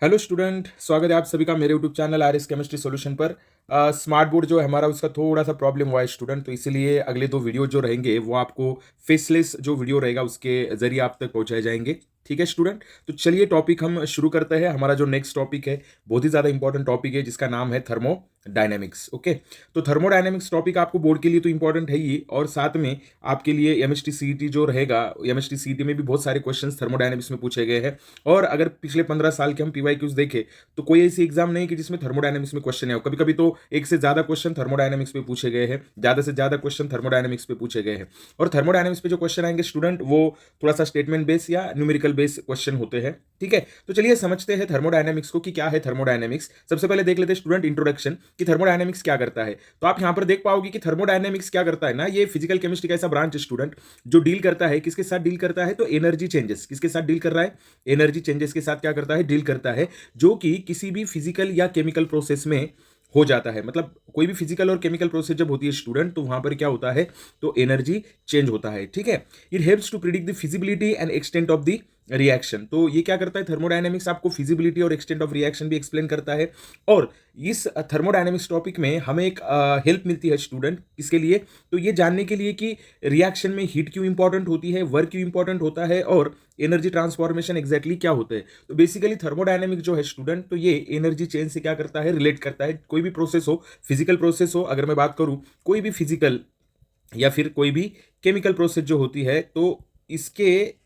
Hello student, स्वागत है आप सभी का मेरे YouTube channel R S chemistry solution पर। स्मार्ट बोर्ड जो है हमारा, उसका थोड़ा सा प्रॉब्लम हुआ है स्टूडेंट, तो इसीलिए अगले दो वीडियो जो रहेंगे वो आपको फेसलेस जो वीडियो रहेगा उसके जरिए आप तक पहुंचाए जाएंगे। ठीक है स्टूडेंट, तो चलिए टॉपिक हम शुरू करते हैं। हमारा जो नेक्स्ट टॉपिक है बहुत ही ज़्यादा इंपॉर्टेंट टॉपिक है जिसका नाम है थर्मोडायनेमिक्स। ओके, तो थर्मोडायनेमिक्स टॉपिक आपको बोर्ड के लिए तो इंपॉर्टेंट है ही, और साथ में आपके लिए एमएसटी सीईटी जो रहेगा, एमएसटी सीईटी में भी बहुत सारे क्वेश्चंस थर्मोडायनेमिक्स में पूछे गए हैं। और अगर पिछले 15 साल के हम पीवाईक्यूज देखें तो कोई ऐसी एग्जाम नहीं कि जिसमें थर्मोडायनेमिक्स में क्वेश्चन है। कभी कभी तो एक से ज्यादा क्वेश्चन थर्मोडायनेमिक्स पे पूछे गए हैं, ज्यादा से ज्यादा क्वेश्चन थर्मोडायनेमिक्स पे पूछे गए हैं। और थर्मोडायनेमिक्स पे जो क्वेश्चन आएंगे स्टूडेंट, वो थोड़ा सा स्टेटमेंट बेस या न्यूमेरिकल बेस क्वेश्चन होते हैं। ठीक है, तो चलिए समझते हैं थर्मोडायनेमिक्स को कि क्या है थर्मोडायनेमिक्स। सबसे पहले देख लेते हैं स्टूडेंट इंट्रोडक्शन कि थर्मोडायनेमिक्स क्या करता है। तो आप यहां पर देख पाओगे कि थर्मोडायनेमिक्स क्या करता है ना, ये फिजिकल केमिस्ट्री का ऐसा ब्रांच स्टूडेंट जो डील करता है, किसके साथ डील करता है, तो एनर्जी चेंजेस। किसके साथ डील कर रहा है? एनर्जी चेंजेस के साथ क्या करता है? डील करता है, जो कि किसी भी फिजिकल या केमिकल प्रोसेस में हो जाता है। मतलब कोई भी फिजिकल और केमिकल प्रोसेस जब होती है स्टूडेंट, तो वहां पर क्या होता है, तो एनर्जी चेंज होता है। ठीक है, it helps to predict the feasibility and extent of the reaction. तो ये क्या करता है थर्मोडायनेमिक्स, आपको फिजिबिलिटी और एक्सटेंट ऑफ रिएक्शन भी एक्सप्लेन करता है। और इस थर्मोडायनेमिक्स टॉपिक में हमें एक हेल्प मिलती है स्टूडेंट, किसके लिए, तो ये जानने के लिए कि रिएक्शन में हीट क्यों इंपॉर्टेंट होती है, वर्क क्यों इंपॉर्टेंट होता है, और एनर्जी ट्रांसफॉर्मेशन एग्जैक्टली क्या होता है। तो बेसिकली थर्मोडायनेमिक जो है स्टूडेंट, तो ये एनर्जी चेंज से क्या करता है, रिलेट करता है। कोई भी प्रोसेस हो, फिजिकल प्रोसेस हो, अगर मैं बात करूं कोई भी फिजिकल या फिर कोई भी केमिकल प्रोसेस जो होती है, तो इसके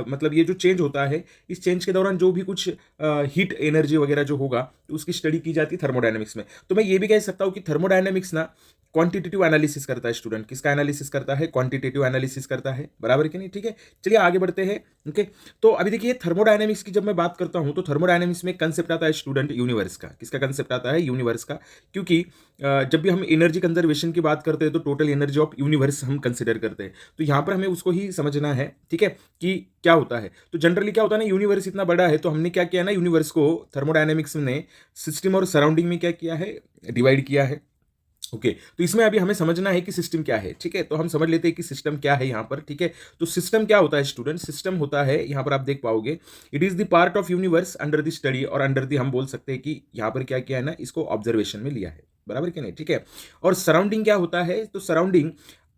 मतलब ये जो चेंज होता है, इस चेंज के दौरान जो भी कुछ हीट एनर्जी वगैरह जो होगा, तो उसकी स्टडी की जाती है थर्मोडायनेमिक्स में। तो मैं ये भी कह सकता हूँ कि थर्मोडायनेमिक्स ना क्वांटिटेटिव एनालिसिस करता है स्टूडेंट। किसका एनालिसिस करता है? क्वांटिटेटिव एनालिसिस करता है, बराबर कि नहीं? ठीक है, चलिए आगे बढ़ते हैं। ओके, तो अभी देखिए थर्मोडायनेमिक्स की जब मैं बात करता हूं, तो थर्मोडायनेमिक्स में कंसेप्ट आता है स्टूडेंट यूनिवर्स का। किसका कंसेप्ट आता है? यूनिवर्स का। क्योंकि जब भी हम एनर्जी कंजर्वेशन की बात करते हैं तो टोटल एनर्जी ऑफ यूनिवर्स हम कंसिडर करते हैं, तो यहां पर हमें उसको ही समझना है। ठीक है, कि क्या होता है। तो जनरली क्या होता है ना, यूनिवर्स इतना बड़ा है, तो हमने क्या किया ना, यूनिवर्स को थर्मोडायनेमिक्स ने सिस्टम और सराउंडिंग में क्या किया है, डिवाइड किया है। ओके, तो इसमें अभी हमें समझना है कि सिस्टम क्या है। ठीक है, तो हम समझ लेते हैं कि सिस्टम क्या है यहाँ पर। ठीक है, तो सिस्टम क्या होता है स्टूडेंट? सिस्टम होता है, यहाँ पर आप देख पाओगे, it is the part of universe under the study, और अंडर द हम बोल सकते हैं कि यहाँ पर क्या किया है ना, इसको ऑब्जर्वेशन में लिया है, बराबर कि नहीं? ठीक है, और सराउंडिंग क्या होता है, तो सराउंडिंग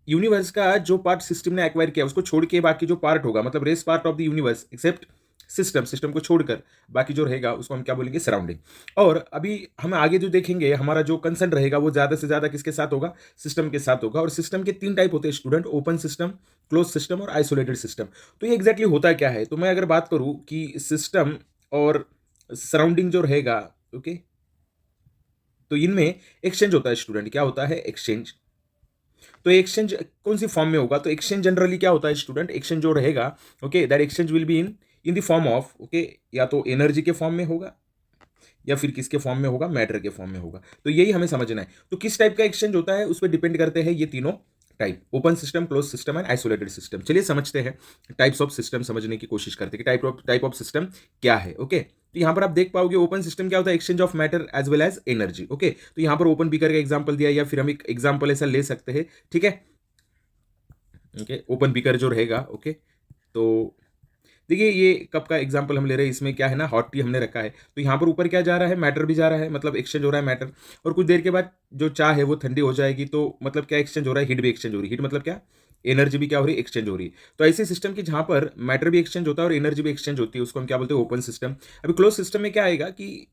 यूनिवर्स का जो पार्ट सिस्टम ने एक्वायर किया उसको छोड़ के बाकी जो पार्ट होगा, मतलब rest part of the universe except system, system को छोड़कर बाकी जो रहेगा उसको हम क्या बोलेंगे? सराउंडिंग। और अभी हम आगे जो देखेंगे, हमारा जो कंसर्न रहेगा वो ज्यादा से ज्यादा किसके साथ होगा? सिस्टम के साथ होगा। और सिस्टम के तीन टाइप होते हैं student, open system, close system और आइसोलेटेड सिस्टम। तो ये एग्जैक्टली होता क्या है, तो मैं अगर बात करूं कि सिस्टम और सराउंडिंग जो रहेगा, ओके, तो इनमें एक्सचेंज होता है स्टूडेंट। क्या होता है? एक्सचेंज। तो एक्सचेंज कौन सी फॉर्म में होगा, तो एक्सचेंज जनरली क्या होता है स्टूडेंट, एक्सचेंज जो रहेगा, okay, that exchange will be in in the form of, okay, या तो एनर्जी के फॉर्म में होगा, या फिर किसके फॉर्म में होगा? मैटर के फॉर्म में होगा। तो यही हमें समझना है। तो किस टाइप का एक्सचेंज होता है उस पर डिपेंड करते हैं ये तीनों type, open system, close system and isolated system. चलिए समझते हैं, टाइप्स ऑफ सिस्टम समझने की कोशिश करते हैं कि टाइप ऑफ सिस्टम क्या है। ओके, तो यहां पर आप देख पाओगे ओपन सिस्टम क्या होता है? Exchange of matter as well as energy. Okay, तो यहां पर ओपन बीकर का एग्जांपल दिया, या फिर हम एक एग्जांपल ऐसा ले सकते हैं। ठीक है, ओके, ओपन बीकर जो रहेगा, ओके, तो देखिए ये कप का एग्जांपल हम ले रहे हैं, इसमें क्या है ना, हॉट टी हमने रखा है, तो यहाँ पर ऊपर क्या जा रहा है? मैटर भी जा रहा है, मतलब एक्सचेंज हो रहा है मैटर। और कुछ देर के बाद जो चाय है वो ठंडी हो जाएगी, तो मतलब क्या एक्सचेंज हो रहा है? हीट भी एक्सचेंज हो रही है। हीट मतलब क्या? एनर्जी भी क्या हो रही है? एक्सचेंज हो रही है। तो ऐसे सिस्टम की जहाँ पर मैटर भी एक्सचेंज होता है और एनर्जी भी एक्सचेंज होती है, उसको हम क्या बोलते हैं? Open system. अभी क्लोज सिस्टम में क्या आएगा कि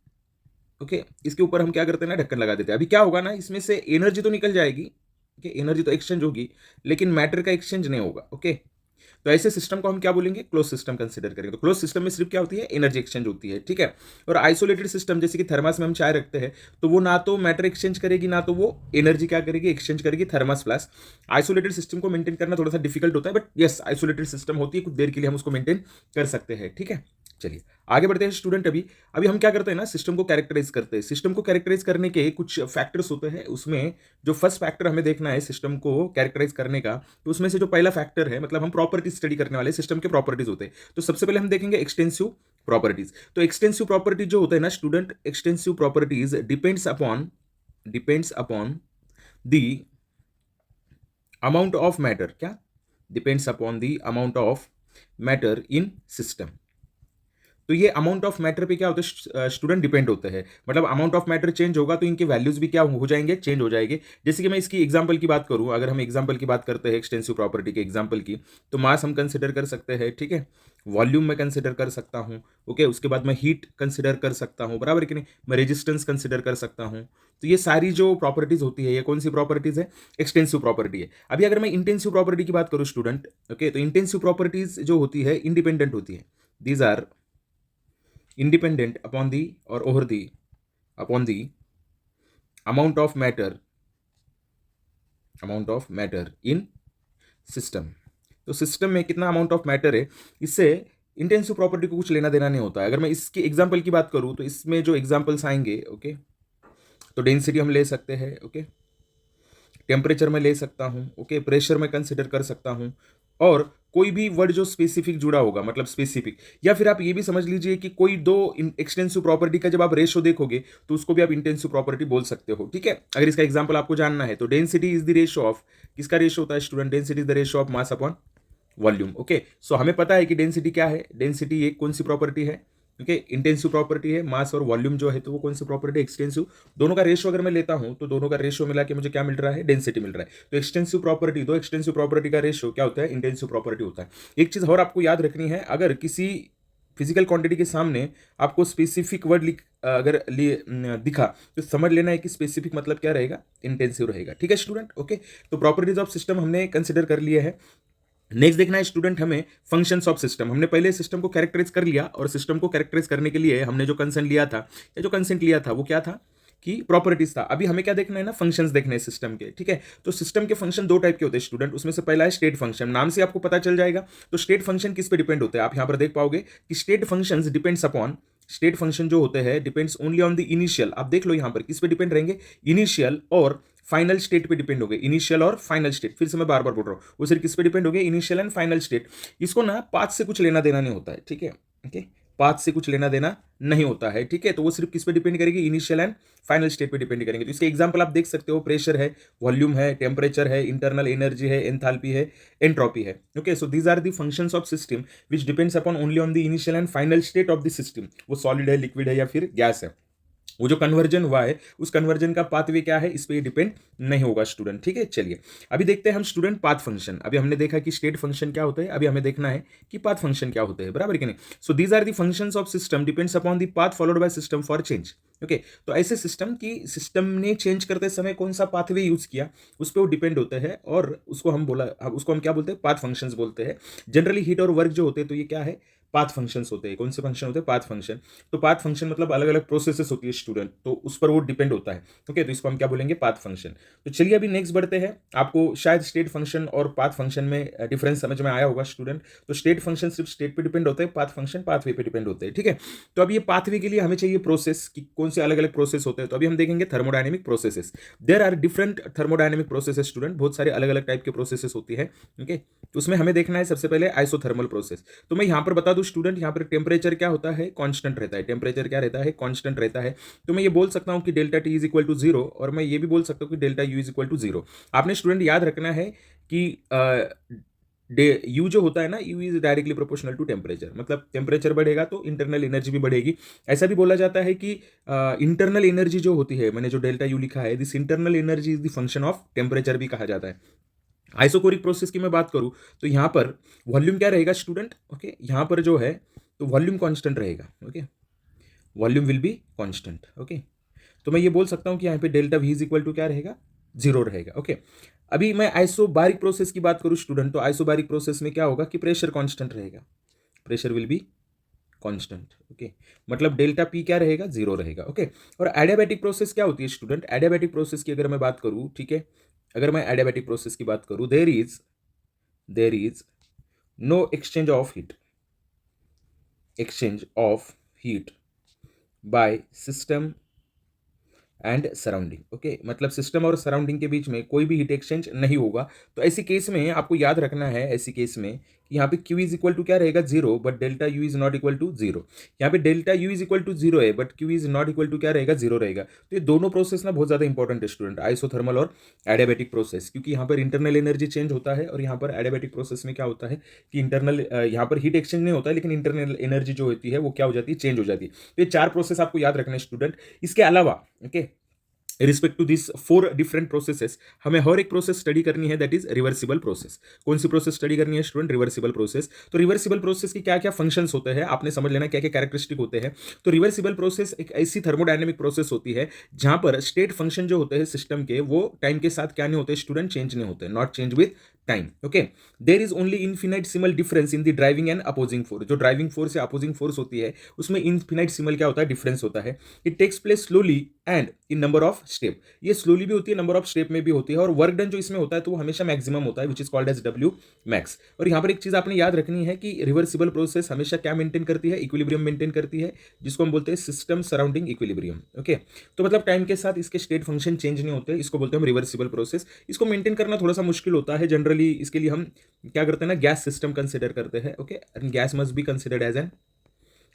ओके, इसके ऊपर हम क्या करते हैं ना, ढक्कन लगा देते हैं। अभी क्या होगा ना, इसमें से एनर्जी तो निकल जाएगी, ओके, एनर्जी तो एक्सचेंज होगी, लेकिन मैटर का एक्सचेंज नहीं होगा। ओके, तो ऐसे सिस्टम को हम क्या बोलेंगे? क्लोज सिस्टम कंसीडर करेंगे। तो क्लोज सिस्टम में सिर्फ क्या होती है? एनर्जी एक्सचेंज होती है। ठीक है, और आइसोलेटेड सिस्टम, जैसे कि थर्मस में हम चाय रखते हैं, तो वो ना तो मैटर एक्सचेंज करेगी, ना तो वो एनर्जी क्या करेगी? एक्सचेंज करेगी। थर्मस प्लस आइसोलेटेड सिस्टम को मेंटेन करना थोड़ा सा डिफिकल्ट होता है, बट यस, आइसोलेटेड सिस्टम होती है, कुछ देर के लिए हम उसको मेंटेन कर सकते हैं। ठीक है, चलिए आगे बढ़ते हैं स्टूडेंट। अभी अभी हम क्या करते हैं ना, सिस्टम को कैरेक्टराइज करते हैं। सिस्टम को कैरेक्टराइज करने के कुछ फैक्टर्स होते हैं, उसमें जो फर्स्ट फैक्टर हमें देखना है सिस्टम को कैरेक्टराइज करने का, तो उसमें से जो पहला फैक्टर है, मतलब हम प्रॉपर्टीज स्टडी करने वाले, सिस्टम के प्रॉपर्टीज होते हैं, तो सबसे पहले हम देखेंगे एक्सटेंसिव प्रॉपर्टीज। तो एक्सटेंसिव प्रॉपर्टीज जो होता है ना student, extensive properties depends upon the amount of matter. क्या? Depends upon the amount of matter in system. तो ये अमाउंट ऑफ मैटर पे क्या होता है स्टूडेंट, डिपेंड होते हैं। मतलब अमाउंट ऑफ मैटर चेंज होगा तो इनके वैल्यूज भी क्या हो जाएंगे, चेंज हो जाएंगे। जैसे कि मैं इसकी एग्जांपल की बात करूं, अगर हम एग्जांपल की बात करते हैं एक्सटेंसिव प्रॉपर्टी के एग्जांपल की, तो मास हम कंसिडर कर सकते हैं, ठीक है, वॉल्यूम में कंसिडर कर सकता हूं, ओके, उसके बाद मैं हीट कंसिडर कर सकता हूं, बराबर कि नहीं, मैं रेजिस्टेंस कंसिडर कर सकता हूं। तो ये सारी जो प्रॉपर्टीज होती है, ये कौन सी प्रॉपर्टीज है, एक्सटेंसिव प्रॉपर्टी है। अभी अगर मैं इंटेंसिव प्रॉपर्टी की बात करूं स्टूडेंट, ओके, तो इंटेंसिव प्रॉपर्टीज जो होती है इंडिपेंडेंट होती है, these are independent upon the or over the upon the amount of matter in system। तो सिस्टम में कितना अमाउंट ऑफ मैटर है, इससे इंटेंसिव प्रॉपर्टी को कुछ लेना देना नहीं होता है। अगर मैं इसके एग्जांपल की बात करूं तो इसमें जो एग्जांपल्स आएंगे, ओके, तो डेंसिटी हम ले सकते हैं, ओके, टेम्परेचर में ले सकता हूं, ओके, प्रेशर में कंसिडर कर सकता हूं, और कोई भी वर्ड जो स्पेसिफिक जुड़ा होगा, मतलब स्पेसिफिक, या फिर आप ये भी समझ लीजिए कि कोई दो एक्सटेंसिव प्रॉपर्टी का जब आप रेशो देखोगे तो उसको भी आप इंटेंसिव प्रॉपर्टी बोल सकते हो, ठीक है। अगर इसका एग्जांपल आपको जानना है तो density is the ratio of, किसका रेशो होता है student, density is the ratio of mass upon volume, okay. So हमें पता है कि डेंसिटी क्या है, डेंसिटी एक कौन सी प्रॉपर्टी है, ओके, इंटेंसिव प्रॉपर्टी है। मास और वॉल्यूम जो है तो वो कौन सी प्रॉपर्टी, एक्सटेंसिव। दोनों का रेशियो अगर मैं लेता हूं तो दोनों का रेशियो मिला के मुझे क्या मिल रहा है, डेंसिटी मिल रहा है। तो एक्सटेंसिव प्रॉपर्टी, दो एक्सटेंसिव प्रॉपर्टी का रेशियो क्या होता है, इंटेंसिव प्रॉपर्टी होता है। एक चीज और आपको याद रखनी है, अगर किसी फिजिकल क्वांटिटी के सामने आपको स्पेसिफिक वर्ड अगर दिखा तो समझ लेना है कि स्पेसिफिक मतलब क्या रहेगा, इंटेंसिव रहेगा, ठीक है स्टूडेंट, ओके। तो प्रॉपर्टीज ऑफ सिस्टम हमने कंसिडर कर लिए है। नेक्स्ट देखना है स्टूडेंट हमें फंक्शंस ऑफ सिस्टम। हमने पहले सिस्टम को कैरेक्टराइज कर लिया, और सिस्टम को कैरेक्टराइज करने के लिए हमने जो कंसेंट लिया था, या जो कंसेंट लिया था वो क्या था कि प्रॉपर्टीज था। अभी हमें क्या देखना है ना, फंक्शंस देखने हैं सिस्टम के, ठीक है। तो सिस्टम के फंक्शन दो टाइप के होते हैं स्टूडेंट, उसमें से पहला है स्टेट फंक्शन, नाम से आपको पता चल जाएगा। तो स्टेट फंक्शन किस पे डिपेंड होते हैं, आप यहां पर देख पाओगे कि state functions depends upon, state function जो होते हैं depends only on the initial. आप देख लो यहां पर किस पे डिपेंड रहेंगे, इनिशियल और फाइनल स्टेट पे डिपेंड हो गए, इनिशियल और फाइनल स्टेट। फिर से मैं बार बार बोल रहा हूं, वो सिर्फ किस पे डिपेंड हो गए, इनिशियल एंड फाइनल स्टेट। इसको ना पाथ से कुछ लेना देना नहीं होता है, ठीक है, ओके, पाथ से कुछ लेना देना नहीं होता है, ठीक है। तो वो सिर्फ किस पे डिपेंड करेगी, इनिशियल एंड फाइनल स्टेट पे डिपेंड करेंगे। तो इसके एग्जांपल आप देख सकते हो, प्रेशर है, वॉल्यूम है, टेम्परेचर है, इंटरनल एनर्जी है, एंथैल्पी है, एंट्रोपी है, okay. So these are the functions of system which depends upon only on the initial and final state of the system. वो सॉलिड है, लिक्विड है, या फिर गैस है। वो जो कन्वर्जन हुआ है उस कन्वर्जन का पाथवे क्या है, इस पे डिपेंड नहीं होगा स्टूडेंट, ठीक है। चलिए अभी देखते हैं हम स्टूडेंट पाथ फंक्शन। अभी हमने देखा कि स्टेट फंक्शन क्या होता है, अभी हमें देखना है कि पाथ फंक्शन क्या होते हैं, बराबर कि नहीं। So these are the functions of system depends upon the path followed by system for change, okay. तो ऐसे सिस्टम की, सिस्टम ने चेंज करते समय कौन सा पाथवे यूज किया उस पर वो डिपेंड होते हैं, और उसको हम उसको हम क्या बोलते हैं, पाथ फंक्शंस बोलते हैं। जनरली हीट और वर्क जो होते हैं तो ये क्या है, पाथ फंक्शंस होते हैं। कौन से फंक्शन होते हैं, पाथ फंक्शन। तो पाथ फंक्शन मतलब अलग अलग प्रोसेसेस होती है स्टूडेंट, तो उस पर वो डिपेंड होता है, ओके। तो इसको हम क्या बोलेंगे, पाथ फंक्शन। तो चलिए अभी नेक्स्ट बढ़ते हैं। आपको शायद स्टेट फंक्शन और पाथ फंक्शन में डिफरेंस समझ में आया होगा स्टूडेंट। तो स्टेट फंक्शन सिर्फ स्टेट पे डिपेंड होते हैं, पाथ फंक्शन पाथवे पे डिपेंड होते हैं, ठीक है। तो अब ये पाथवे के लिए हमें चाहिए प्रोसेस कि कौन से अलग अलग प्रोसेस होते हैं। तो अभी हम देखेंगे thermodynamic processes. There are different thermodynamic processes student, बहुत सारे अलग अलग टाइप के प्रोसेसेस होती है, ओके। तो उसमें हमें देखना है सबसे पहले आइसोथर्मल प्रोसेस। तो मैं यहां पर बता दूं स्टूडेंट, यहां पर टेम्परेचर क्या होता है, कांस्टेंट रहता है। टेम्परेचर क्या रहता है, कांस्टेंट रहता है। तो मैं ये बोल सकता हूं कि delta T is equal to zero, और मैं ये भी बोल सकता हूं कि delta U is equal to zero. आपने स्टूडेंट याद रखना है कि यू जो होता है ना, U is directly proportional to temperature. मतलब टेम्परेचर बढ़ेगा तो इंटरनल एनर्जी भी बढ़ेगी। ऐसा भी बोला जाता है कि इंटरनल एनर्जी जो होती है, मैंने जो डेल्टा यू लिखा है, this internal energy is the function of temperature भी कहा जाता है। आइसोकोरिक प्रोसेस की मैं बात करूं तो यहां पर वॉल्यूम क्या रहेगा स्टूडेंट, ओके। यहां पर जो है तो वॉल्यूम कांस्टेंट रहेगा, okay, volume will be constant, okay. तो मैं ये बोल सकता हूं कि यहां पे delta V is equal to क्या रहेगा, जीरो रहेगा, ओके। अभी मैं आइसोबारिक प्रोसेस की बात करूं स्टूडेंट, तो आइसोबारिक प्रोसेस में क्या होगा कि प्रेशर कांस्टेंट रहेगा, pressure will be constant, okay. मतलब डेल्टा पी क्या रहेगा, जीरो रहेगा, ओके। और एडियाबैटिक प्रोसेस क्या होती है स्टूडेंट, एडियाबैटिक प्रोसेस की अगर मैं बात करूं, ठीक है, अगर मैं एडियाबैटिक प्रोसेस की बात करूं, there is no exchange of heat by system and surrounding, okay. मतलब सिस्टम और सराउंडिंग के बीच में कोई भी हीट एक्सचेंज नहीं होगा। तो ऐसी केस में आपको याद रखना है, ऐसी केस में यहाँ पे Q इज इक्वल टू क्या रहेगा 0, but delta U is not equal to 0। यहाँ पे delta U is equal to 0 है, but Q is not equal to क्या रहेगा 0 रहेगा। तो ये दोनों प्रोसेस ना बहुत ज़्यादा इंपॉर्टेंट है स्टूडेंट, आइसोथर्मल और एडियाबैटिक प्रोसेस, क्योंकि यहाँ पर इंटरनल एनर्जी चेंज होता है और यहाँ पर एडियाबैटिक प्रोसेस में क्या होता है कि इंटरनल यहाँ पर हीट एक्सचेंज नहीं होता है, लेकिन इंटरनल एनर्जी जो होती है वो क्या हो जाती है, चेंज हो जाती है। तो ये 4 प्रोसेस आपको याद रखना है स्टूडेंट। इसके अलावा okay respect to this 4 different processes हमें हर एक प्रोसेस स्टडी करनी है, दैट इज रिवर्सिबल प्रोसेस। कौन सी प्रोसेस स्टडी करनी है स्टूडेंट, रिवर्सिबल प्रोसेस। तो रिवर्सिबल प्रोसेस के क्या क्या फंक्शंस होते हैं आपने समझ लेना, क्या क्या कैरेक्टरिस्टिक होते हैं। तो रिवर्सिबल प्रोसेस एक ऐसी थर्मोडायनेमिक प्रोसेस होती है जहां पर स्टेट फंक्शन जो होते हैं सिस्टम के वो टाइम के साथ क्या नहीं होते स्टूडेंट, चेंज नहीं होते, not change with time. Okay, there is only infinitesimal difference in the driving and opposing force. जो ड्राइविंग फोर्स या अपोजिंग फोर्स होती है उसमें इनफिनाइटसिमल क्या होता है, डिफरेंस होता है। It takes place slowly and in number of step. ये स्लोली भी होती है, नंबर ऑफ स्टेप में भी होती है, और वर्क डन जो इसमें होता है तो वो हमेशा मैक्सिमम होता है, which is called as W max. और यहाँ पर एक चीज आपने याद रखनी है कि रिवर्सिबल प्रोसेस हमेशा क्या मेंटेन करती है, इक्विलिब्रियम मेंटेन करती है, जिसको हम बोलते हैं सिस्टम सराउंडिंग इक्विलिब्रियम। ओके, तो मतलब टाइम के साथ इसके स्टेट फंक्शन चेंज नहीं होते, इसको बोलते हैं हम रिवर्सिबल प्रोसेस। इसको मेंटेन करना थोड़ा सा मुश्किल होता है जनरली, इसके लिए हम क्या करते हैं ना, गैस सिस्टम कंसिडर करते हैं। Okay, gas must be considered as an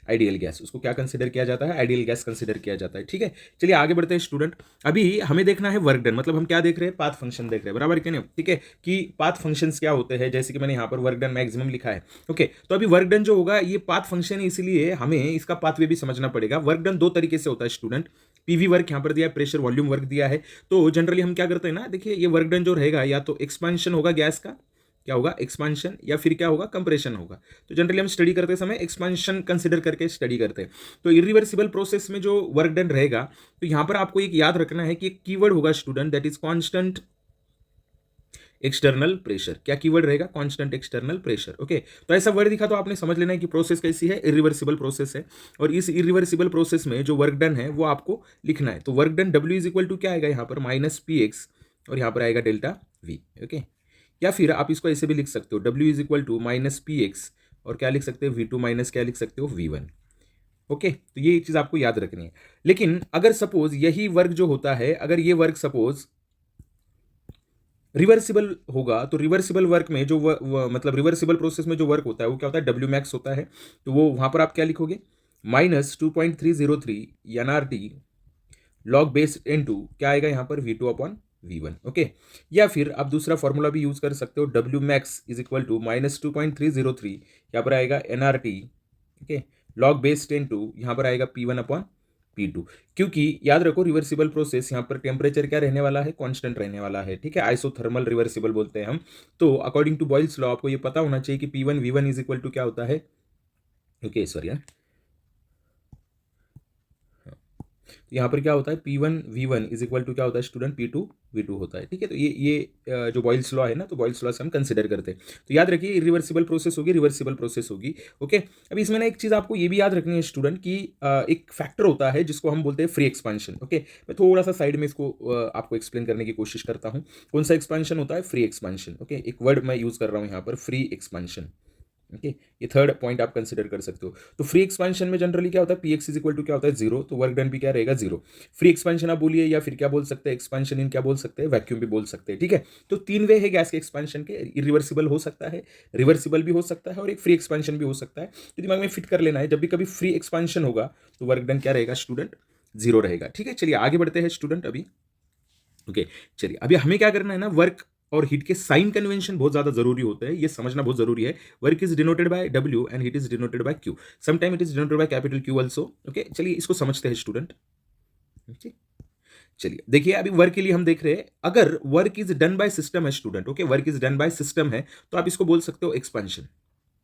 ideal gas, उसको क्या कंसिडर किया जाता है, आइडियल गैस कंसिडर किया जाता है। ठीक है, चलिए आगे बढ़ते हैं स्टूडेंट। अभी हमें देखना है वर्क डन, मतलब हम क्या देख रहे हैं, पाथ फंक्शन देख रहे हैं, बराबर क्या नहीं। ठीक है, कि पाथ फंक्शंस क्या होते हैं, जैसे कि मैंने यहाँ पर वर्क डन मैक्सिमम लिखा है। ओके, तो अभी वर्क डन जो होगा ये पाथ फंक्शन है, इसलिए हमें इसका पाथवे भी समझना पड़ेगा। वर्क डन दो तरीके से होता है स्टूडेंट, पीवी वर्क यहाँ पर दिया है, प्रेशर वॉल्यूम वर्क दिया है। तो जनरली हम क्या करते हैं ना, देखिए ये वर्क डन जो रहेगा या तो एक्सपांशन होगा गैस का, क्या होगा एक्सपांशन, या फिर क्या होगा कंप्रेशन होगा। तो जनरली हम स्टडी करते समय एक्सपांशन कंसिडर करके स्टडी करते हैं। तो इरिवर्सिबल प्रोसेस में जो वर्क डन रहेगा, तो यहां पर आपको एक याद रखना है कि एक कीवर्ड होगा student, that is constant external pressure. क्या कीवर्ड रहेगा, कांस्टेंट एक्सटर्नल प्रेशर। ओके, तो ऐसा वर्ड दिखा तो आपने समझ लेना है कि प्रोसेस कैसी है, इरिवर्सिबल प्रोसेस है। और इस इरिवर्सिबल प्रोसेस में जो वर्क डन है वो आपको लिखना है। तो work done W is equal to क्या आएगा यहाँ पर, माइनस पी एक्स, और यहाँ पर आएगा डेल्टा वी। ओके, या फिर आप इसको ऐसे भी लिख सकते हो, W is equal to minus P X, और क्या लिख सकते हो V2 माइनस क्या लिख सकते हो V1। ओके, तो ये चीज आपको याद रखनी है। लेकिन अगर सपोज यही वर्क जो होता है, अगर ये वर्क सपोज रिवर्सिबल होगा, तो रिवर्सिबल वर्क में जो मतलब रिवर्सिबल प्रोसेस में जो वर्क होता है वो क्या होता है, W मैक्स होता है। तो वो वहां पर आप क्या लिखोगे, minus 2.303 NRT log base into क्या आएगा यहाँ पर V2 अपॉन V1। ओके, या फिर आप दूसरा फॉर्मूला भी यूज कर सकते हो, W max is equal to minus 2.303, यहाँ पर आएगा NRT, ओके, लॉग बेस 10 यहाँ पर आएगा P1 अपॉन P2। क्योंकि याद रखो रिवर्सिबल प्रोसेस यहाँ पर टेम्परेचर क्या रहने वाला है, कांस्टेंट रहने वाला है। ठीक है, आइसोथर्मल रिवर्सिबल बोलते हैं हम। तो अकॉर्डिंग टू बॉयल्स लॉ आपको ये पता होना चाहिए कि P1 V1 is equal to क्या होता है। ओके सॉरी, यहाँ पर क्या होता है, P1 V1 is equal to क्या होता है स्टूडेंट, P2 V2 होता है। ठीक है, तो ये जो बॉयल्स लॉ है ना, तो बॉयल्स लॉ से हम कंसिडर करते हैं। तो याद रखिए इरिवर्सिबल प्रोसेस होगी, रिवर्सिबल प्रोसेस होगी। ओके, अभी इसमें ना एक चीज़ आपको ये भी याद रखनी है स्टूडेंट कि एक फैक्टर होता है जिसको हम बोलते हैं फ्री एक्सपांशन। ओके, मैं थोड़ा सा साइड में इसको आपको एक्सप्लेन करने की कोशिश करता हूँ। कौन सा एक्सपांशन होता है, फ्री एक्सपांशन। ओके, एक वर्ड मैं यूज कर रहा हूँ यहाँ पर, फ्री एक्सपांशन। ओके, ये थर्ड पॉइंट आप कंसिडर कर सकते हो। तो फ्री एक्सपेंशन में जनरली क्या होता है, पीएक्स इज इक्वल टू क्या होता है, जीरो, तो वर्क डन भी क्या रहेगा, जीरो। फ्री एक्सपेंशन आप बोलिए, या फिर क्या बोल सकते हैं, एक्सपेंशन इन क्या बोल सकते हैं, वैक्यूम भी बोल सकते हैं। ठीक है, तो 3 वे है गैस के एक्सपेंशन के, इरिवर्सिबल हो सकता है, रिवर्सिबल भी हो सकता है, और एक फ्री एक्सपेंशन भी हो सकता है। तो दिमाग में फिट कर लेना है, जब भी कभी फ्री एक्सपेंशन होगा तो वर्क डन क्या रहेगा स्टूडेंट, जीरो रहेगा। ठीक है, चलिए आगे बढ़ते हैं स्टूडेंट अभी। ओके, चलिए अभी हमें क्या करना है ना, वर्क और हीट के साइन कन्वेंशन बहुत ज्यादा जरूरी होते हैं, ये समझना बहुत जरूरी है। Work is denoted by W and heat is denoted by Q, sometime it is denoted by capital Q also. Okay, चलिए इसको समझते हैं स्टूडेंट। चलिए देखिए, अभी वर्क के लिए हम देख रहे हैं, अगर work is done by system है student, okay, work is done by system है, तो आप इसको बोल सकते हो एक्सपेंशन।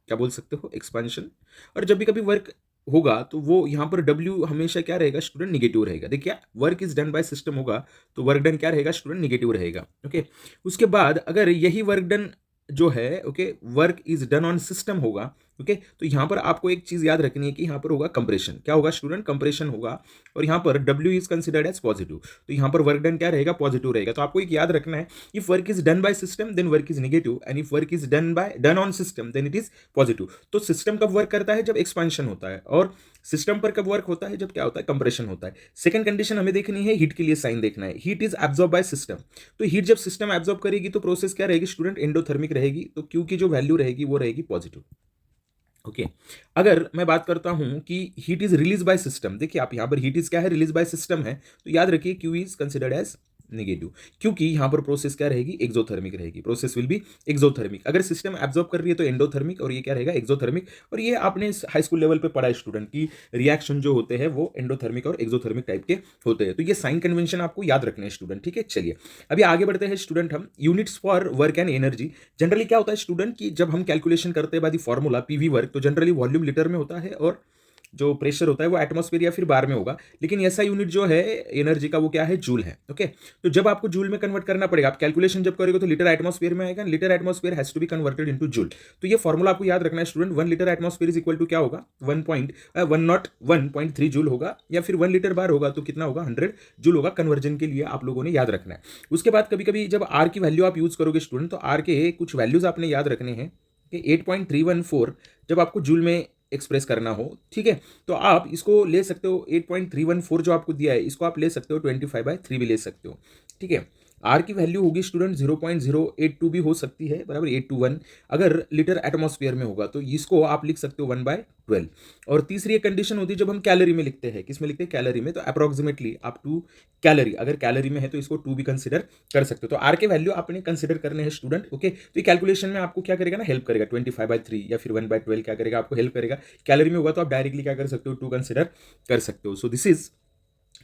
क्या बोल सकते हो, एक्सपेंशन। और जब भी कभी वर्क होगा तो वो यहाँ पर W हमेशा क्या रहेगा स्टूडेंट, निगेटिव रहेगा। देखिए, work is done by system होगा तो वर्क डन क्या रहेगा स्टूडेंट, निगेटिव रहेगा। ओके, उसके बाद अगर यही वर्क डन जो है, okay, work is done on system होगा ओके, तो यहाँ पर आपको एक चीज याद रखनी है कि यहाँ पर होगा कंप्रेशन, क्या होगा स्टूडेंट, कंप्रेशन होगा, और यहाँ पर W is considered as positive, तो यहाँ पर वर्क डन क्या रहेगा, पॉजिटिव रहेगा। तो आपको एक याद रखना है, if work is done by system then work is negative, and if work is done on system then it is positive. तो सिस्टम कब वर्क करता है, जब एक्सपेंशन होता है, और सिस्टम पर कब वर्क होता है, जब क्या होता है, कंप्रेशन होता है। सेकंड कंडीशन हमें देखनी है, हीट के लिए साइन देखना है, heat is absorb by system. तो हीट जब सिस्टम एब्जॉर्ब करेगी तो प्रोसेस क्या रहेगी स्टूडेंट, एंडोथर्मिक रहेगी, तो क्यू की जो वैल्यू रहेगी वो रहेगी पॉजिटिव। ओके, अगर मैं बात करता हूं कि heat is release by system, देखिए आप यहां पर हीट इज क्या है, रिलीज बाय सिस्टम है, तो याद रखिए Q is considered as negative, क्योंकि यहां पर प्रोसेस क्या रहेगी, एक्सोथर्मिक रहेगी, प्रोसेस विल बी एक्सोथर्मिक। अगर सिस्टम एब्जॉर्ब कर रही है तो एंडोथर्मिक, और ये क्या रहेगा, एक्सोथर्मिक। और ये आपने हाई स्कूल लेवल पे पढ़ा है स्टूडेंट की रिएक्शन जो होते हैं वो एंडोथर्मिक और एक्सोथर्मिक टाइप के होते हैं। तो ये साइन कन्वेंशन आपको याद रखने हैं स्टूडेंट, ठीक है। चलिए अभी आगे बढ़ते हैं स्टूडेंट, हम units for work and energy. Generally क्या होता है स्टूडेंट कि जब हम कैलकुलेशन करते हैं by the formula PV work, तो जनरली वॉल्यूम लीटर में होता है और जो प्रेशर होता है वो एटमॉस्फेयर या फिर बार में होगा, लेकिन ऐसा यूनिट जो है एनर्जी का वो क्या है, जूल है। ओके, तो जब आपको जूल में कन्वर्ट करना पड़ेगा, आप कैलकुलेशन जब करोगे तो लीटर एटमॉस्फेयर में आएगा, litre atmosphere has to be converted into joule. तो ये फॉर्मूला आपको याद रखना है student, 1 litre atmosphere is equal to क्या होगा, 1.3 जूल होगा, या फिर 1 लीटर बार होगा तो कितना होगा, 100 जूल होगा। कन्वर्जन के लिए आप लोगों ने याद रखना है। उसके बाद कभी कभी जब आर की वैल्यू आप यूज करोगे स्टूडेंट, तो आर के कुछ वैल्यूज आपने याद रखने हैं कि 8.314 जब आपको जूल में एक्सप्रेस करना हो, ठीक है, तो आप इसको ले सकते हो 8.314 जो आपको दिया है, इसको आप ले सकते हो 25/3 भी ले सकते हो, ठीक है। आर की वैल्यू होगी स्टूडेंट 0.082 भी हो सकती है, बराबर 821, अगर लीटर एटमॉस्फेयर में होगा तो इसको आप लिख सकते हो 1/12। और तीसरी एक कंडीशन होती है जब हम कैलोरी में लिखते हैं, किस में लिखते हैं, कैलोरी में, तो अप्रोक्सीमेटली अप टू कैलोरी, अगर कैलोरी में है तो इसको 2 भी कंसिडर कर सकते हो। तो आर के वैल्यू आपने कंसिडर करने हैं स्टूडेंट, ओके। तो ये कैलकुलेशन में आपको क्या करेगा ना, हेल्प करेगा, 25/3 या फिर 1/12 क्या करेगा, आपको हेल्प करेगा। कैलोरी में होगा तो आप डायरेक्टली क्या कर सकते हो, 2 कंसिडर कर सकते हो। So this is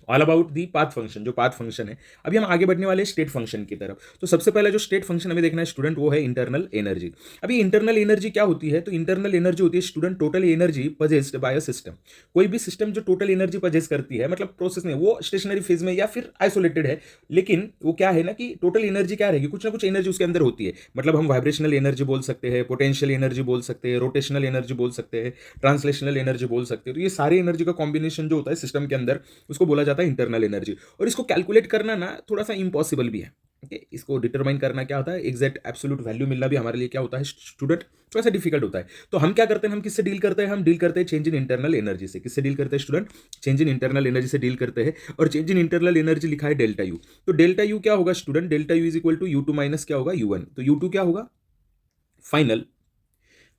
all about the path function, जो पाथ फंक्शन है। अभी हम आगे बढ़ने वाले स्टेट फंक्शन की तरफ। तो सबसे पहला जो स्टेट फंक्शन हमें देखना है स्टूडेंट वो है इंटरनल एनर्जी। अभी इंटरनल एनर्जी क्या होती है, तो इंटरनल एनर्जी होती है student total energy possessed bye a system. कोई भी सिस्टम जो टोटल एनर्जी पजेस करती है, मतलब प्रोसेस में वो स्टेशनरी फेज में या फिर आइसोलेटेड है, लेकिन वो क्या है ना कि टोटल एनर्जी क्या रहेगी, कुछ ना कुछ एनर्जी उसके अंदर होती है। मतलब हम वाइब्रेशनल एनर्जी बोल सकते हैं, पोटेंशियल एनर्जी बोल सकते हैं, रोटेशनल एनर्जी बोल सकते हैं, ट्रांसलेशनल एनर्जी बोल सकते हैं। तो ये सारी एनर्जी का कॉम्बिनेशन जो होता है सिस्टम के अंदर, उसको बोला जाता है इंटरनल एनर्जी। और इसको कैलकुलेट करना ना थोड़ा सा इंपॉसिबल भी है, ओके। इसको डिटरमाइन करना क्या होता है, एग्जैक्ट एब्सोल्यूट वैल्यू मिलना भी हमारे लिए क्या होता है स्टूडेंट, थोड़ा सा डिफिकल्ट होता है। तो हम क्या करते हैं, हम किससे डील करते हैं, हम डील करते हैं चेंज इन इंटरनल एनर्जी से। किससे डील करते हैं student, change in internal energy से डील करते हैं। और चेंज इन इंटरनल एनर्जी लिखा है डेल्टा यू, तो डेल्टा यू क्या होगा student, delta U is equal to U2 minus क्या होगा U1, तो U2 क्या होगा, फाइनल,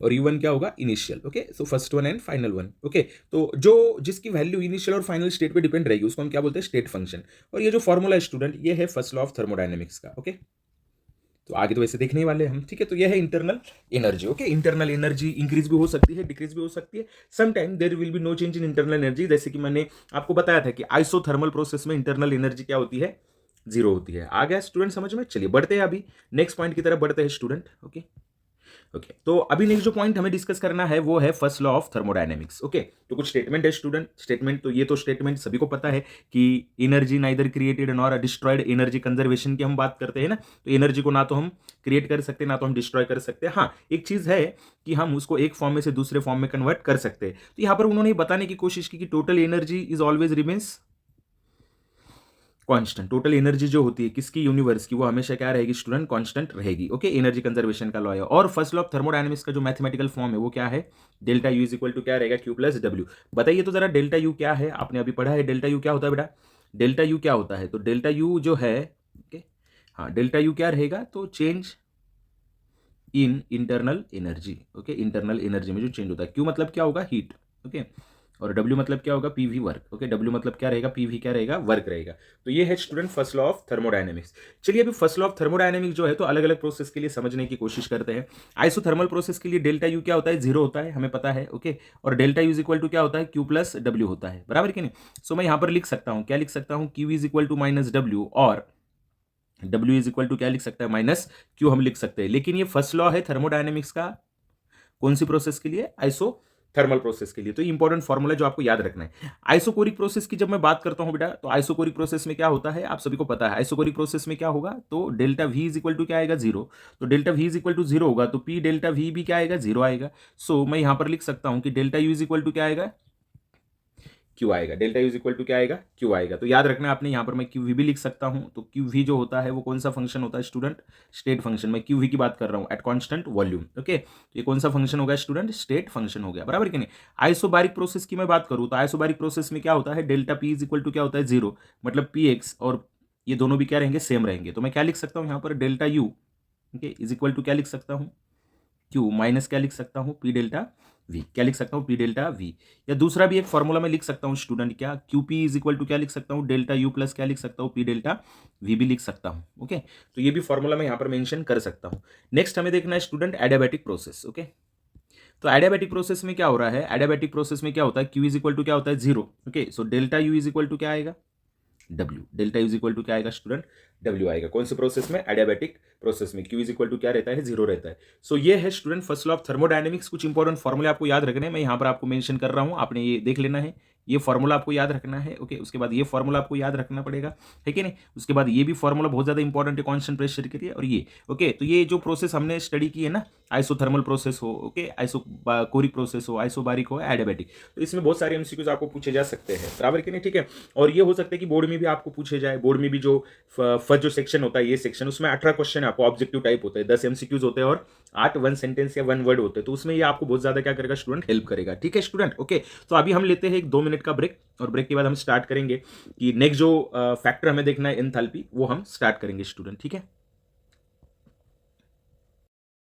और U1 क्या होगा, initial. Okay, so first one and final one. Okay, तो जो जिसकी वैल्यू इनिशियल और फाइनल स्टेट पे डिपेंड रहेगी उसको हम क्या बोलते हैं, स्टेट फंक्शन। और ये जो फॉर्मूला है स्टूडेंट, ये है फर्स्ट लॉ ऑफ थर्मोडायनेमिक्स का। ओके, तो आगे तो वैसे देखने ही वाले हैं हम, ठीक है। तो ये है internal energy. Okay, internal energy increase भी हो सकती है, डिक्रीज भी हो सकती है। Some time there will be no change in internal energy, जैसे कि मैंने आपको बताया था कि आइसोथर्मल प्रोसेस में इंटरनल एनर्जी क्या होती है, 0 होती है। आ गया स्टूडेंट समझ में। चलिए बढ़ते हैं, अभी नेक्स्ट पॉइंट की तरफ बढ़ते हैं स्टूडेंट। ओके ओके, तो अभी नेक्स्ट जो पॉइंट हमें डिस्कस करना है वो है first law of thermodynamics. Okay, तो कुछ स्टेटमेंट है स्टूडेंट, स्टेटमेंट, तो ये तो स्टेटमेंट सभी को पता है कि energy neither created nor destroyed, energy conservation की हम बात करते हैं ना, तो एनर्जी को ना तो हम क्रिएट कर सकते ना तो हम डिस्ट्रॉय कर सकते हैं। हाँ, एक चीज है कि हम उसको एक फॉर्म में से दूसरे फॉर्म में कन्वर्ट कर सकते हैं। तो यहाँ पर उन्होंने बताने की कोशिश की कि total energy is always remains constant. Total energy जो होती है किसकी, यूनिवर्स की, वो हमेशा क्या रहेगी स्टूडेंट, कांस्टेंट रहेगी। ओके, एनर्जी कंजर्वेशन का लॉ है। और फर्स्ट लॉ ऑफ थर्मोडायनेमिक्स का जो मैथमेटिकल फॉर्म है वो क्या है, delta U is equal to क्या रहेगा, क्यू प्लस डब्ल्यू। बताइए तो जरा डेल्टा यू क्या है, आपने अभी पढ़ा है डेल्टा यू क्या होता है बेटा, डेल्टा यू क्या होता है, तो डेल्टा यू जो है, ओके हाँ, डेल्टा यू क्या रहेगा, तो change in internal energy. Okay, internal energy में जो चेंज होता है, क्यू मतलब क्या होगा, हीट, ओके, और W मतलब क्या होगा, पीवी वर्क। ओके, W मतलब क्या रहेगा, पीवी क्या रहेगा, वर्क रहेगा। तो ये है student first law of thermodynamics. चलिए अभी फर्स्ट लॉ ऑफ थर्मोडायनेमिक्स जो है तो अलग अलग प्रोसेस के लिए समझने की कोशिश करते हैं। आइसोथर्मल प्रोसेस के लिए डेल्टा यू क्या होता है, 0 होता है, हमें पता है। ओके, और delta U is equal to क्या होता है, क्यू प्लस डब्ल्यू होता है, बराबर कि नहीं। सो मैं यहाँ पर लिख सकता हूँ, क्या लिख सकता हूँ, Q is equal to minus W, और W इज इक्वल टू क्या लिख सकता है, माइनस क्यू हम लिख सकते हैं। लेकिन ये फर्स्ट लॉ है थर्मोडायनेमिक्स का, कौन सी प्रोसेस के लिए, आइसो थर्मल प्रोसेस के लिए। तो इंपॉर्टेंट फॉर्मूला जो आपको याद रखना है। आइसोकोरिक प्रोसेस की जब मैं बात करता हूं बेटा, तो आइसोकोरिक प्रोसेस में क्या होता है आप सभी को पता है। आइसोकोरिक प्रोसेस में क्या होगा, तो delta V is equal to क्या आएगा, जीरो। तो delta V is equal to zero होगा तो पी डेल्टा वी भी क्या आएगा, जीरो आएगा। सो मैं यहां पर लिख सकता हूं कि delta U is equal to क्या आएगा, क्यू आएगा। Delta U is equal to क्या आएगा, क्यू आएगा। तो याद रखना आपने, यहां पर मैं क्यू वी भी लिख सकता हूं। तो क्यू वी जो होता है वो कौन सा फंक्शन होता है स्टूडेंट, स्टेट फंक्शन। मैं क्यू वी की बात कर रहा हूं एट कांस्टेंट वॉल्यूम। ओके, तो ये कौन सा फंक्शन हो गया स्टूडेंट, स्टेट फंक्शन हो गया, बराबर कि नहीं। आइसोबारिक प्रोसेस की मैं बात करूं तो आइसोबारिक प्रोसेस में क्या होता है, delta P is equal to क्या होता है, जीरो। मतलब पी एक्स और ये दोनों भी क्या रहेंगे, सेम रहेंगे। तो मैं क्या लिख सकता हूं यहां पर, delta U okay is equal to क्या लिख सकता हूं, क्यू माइनस क्या लिख सकता हूं, पी डेल्टा वी। क्या लिख सकता हूं, पी डेल्टा वी। या दूसरा भी एक फॉर्मूला मैं लिख सकता हूं स्टूडेंट, क्या, Q P is equal to क्या लिख सकता हूं, डेल्टा यू प्लस क्या लिख सकता हूं, पी डेल्टा वी भी लिख सकता हूं। ओके, तो ये भी फॉर्मूला मैं यहां पर मेंशन कर सकता हूं। नेक्स्ट हमें देखना है स्टूडेंट एडियाबैटिक प्रोसेस। ओके, तो एडियाबैटिक प्रोसेस में क्या हो रहा है, एडियाबैटिक प्रोसेस में क्या होता है, क्यू इज इक्वल टू क्या होता है, zero. Okay, so delta U is equal to क्या आएगा, W. Delta is equal to क्या आएगा स्टूडेंट, डब्ल्यू आएगा। कौन से प्रोसेस में, एडियाबैटिक प्रोसेस में। क्यू इज इक्वल टू क्या रहता है, जीरो रहता है। सो ये है student first law of thermodynamics. कुछ इंपॉर्टेंट फॉर्मूले आपको याद रखने हैं, मैं यहां पर आपको मेंशन कर रहा हूं, आपने ये देख लेना है। ये फॉर्मूला आपको याद रखना है। ओके, उसके बाद ये फॉर्मूला आपको याद रखना पड़ेगा, है कि नहीं। उसके बाद ये भी फॉर्मूला बहुत ज्यादा इंपॉर्टेंट है कांस्टेंट प्रेशर के लिए। और ये ओके, तो ये जो प्रोसेस हमने स्टडी की है ना, आइसोथर्मल प्रोसेस हो, ओके, आइसोकोरिक प्रोसेस हो, आइसोबारिक हो, एडियाबैटिक, तो इसमें बहुत सारे एमसीक्यूज आपको पूछे जा सकते हैं, बराबर कि नहीं, ठीक है। और ये हो सकता है कि बोर्ड में भी आपको पूछे जाए। बोर्ड में भी जो फर्स्ट जो सेक्शन होता है, ये सेक्शन, उसमें 18 क्वेश्चन आपको ऑब्जेक्टिव टाइप होते हैं, 10 एमसीक्यूज होते हैं और 8 वन सेंटेंस या वन वर्ड होते हैं। तो उसमें ये आपको बहुत ज्यादा क्या करेगा स्टूडेंट, हेल्प करेगा, ठीक है स्टूडेंट। ओके, तो अभी हम लेते हैं एक 2 मिनट का ब्रेक, और ब्रेक के बाद हम स्टार्ट करेंगे कि नेक्स्ट जो फैक्टर हमें देखना है एंथैल्पी, वो हम स्टार्ट करेंगे स्टूडेंट, ठीक है।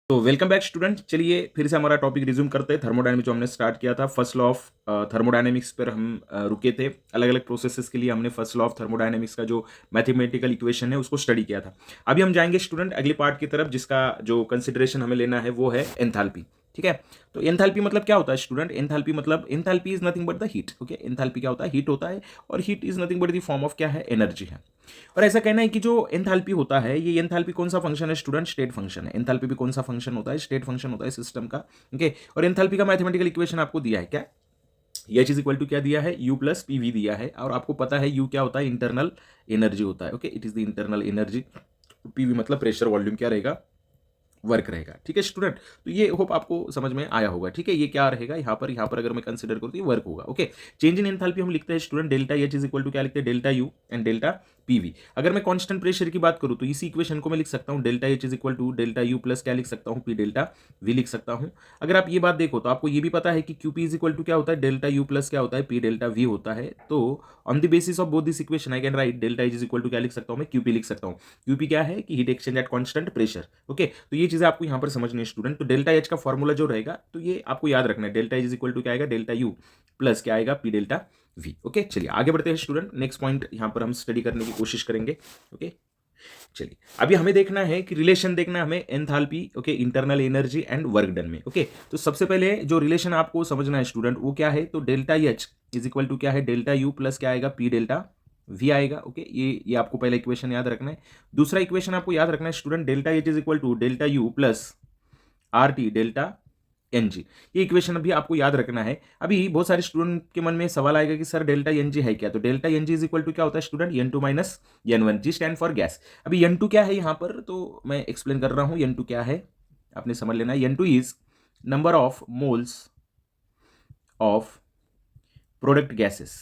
तो वेलकम बैक स्टूडेंट। चलिए फिर से हमारा टॉपिक रिज्यूम करते हैं। थर्मोडायनेमिक्स जो हमने स्टार्ट किया था, फर्स्ट लॉ ऑफ थर्मोडायनेमिक्स पर हम रुके थे। अलग अलग प्रोसेसेस के लिए हमने फर्स्ट लॉ ऑफ थर्मोडायनेमिक्स का जो मैथमेटिकल इक्वेशन है उसको स्टडी किया था। अभी हम जाएंगे स्टूडेंट अगले पार्ट की तरफ, जिसका जो कंसिडरेशन हमें लेना है वो है एंथैल्पी, ठीक है। तो एंथैल्पी मतलब क्या होता है स्टूडेंट, एंथैल्पी मतलब, enthalpy is nothing but the heat. Okay, enthalpy क्या होता है, हीट होता है, और heat is nothing but the form of क्या है, एनर्जी है। और ऐसा कहना है कि जो एंथैल्पी होता है, ये एंथैल्पी कौन सा फंक्शन है स्टूडेंट, स्टेट फंक्शन है। एंथैल्पी भी कौन सा फंक्शन होता है, स्टेट फंक्शन होता है सिस्टम का। ओके, और एंथैल्पी का मैथमेटिकल इक्वेशन आपको दिया है क्या, एच इज इक्वल टू क्या दिया है, यू प्लस पी वी दिया है। और आपको पता है यू क्या होता है, इंटरनल एनर्जी होता है। Okay, it is the internal energy. P V मतलब प्रेशर वॉल्यूम क्या रहेगा, वर्क रहेगा, ठीक है स्टूडेंट। तो ये होप आपको समझ में आया होगा, ठीक है। ये क्या रहेगा यहाँ पर अगर मैं कंसिडर करूँ तो ये वर्क होगा। ओके, चेंज इन एंथैल्पी हम लिखते हैं student, delta H is equal to क्या लिखते हैं, delta U and delta PV. अगर मैं कांस्टेंट प्रेशर की बात करूं तो इसी इक्वेशन को मैं लिख सकता हूं, delta H is equal to delta U plus क्या लिख सकता हूं, पी डेल्टा वी लिख सकता हूं। अगर आप ये बात देखो तो आपको ये भी पता है कि Q P is equal to क्या होता है, डेल्टा यू प्लस क्या होता है, पी डेल्टा वी होता है। तो on the basis of both this equation I can write delta H is equal to क्या लिख सकता हूं, मैं क्यूपी लिख सकता हूं। क्यूपी क्या है कि heat exchange at constant pressure. Okay, तो ये चीजें आपको यहां पर समझनी है स्टूडेंट। तो डेल्टा एच का फॉर्मूला जो रहेगा तो ये आपको याद रखना है, delta H is equal to क्या आएगा, डेल्टा यू प्लस क्या आएगा, पी डेल्टा वी। ओके, चलिए आगे बढ़ते हैं स्टूडेंट। नेक्स्ट पॉइंट यहां पर हम स्टडी करने की कोशिश करेंगे। ओके, चलिए अभी हमें देखना है कि रिलेशन देखना है हमें enthalpy, okay, internal energy and work done में। ओके, तो सबसे पहले जो रिलेशन आपको समझना है स्टूडेंट वो क्या है, तो delta H is equal to क्या है, डेल्टा यू प्लस क्या आएगा, पी डेल्टा वी आएगा। ओके, ये आपको पहला इक्वेशन याद रखना है। दूसरा इक्वेशन आपको याद रखना है student, delta H is equal to delta U plus R T delta N G. ये इक्वेशन भी आपको याद रखना है। अभी बहुत सारे स्टूडेंट के मन में सवाल आएगा कि सर डेल्टा एन जी है क्या, तो delta N G is equal to क्या होता है student, N two minus N one, G stand for gas. अभी एन टू क्या है यहाँ पर, तो मैं एक्सप्लेन कर रहा हूँ एन टू क्या है, आपने समझ लेना है। N two is number of moles of product gases,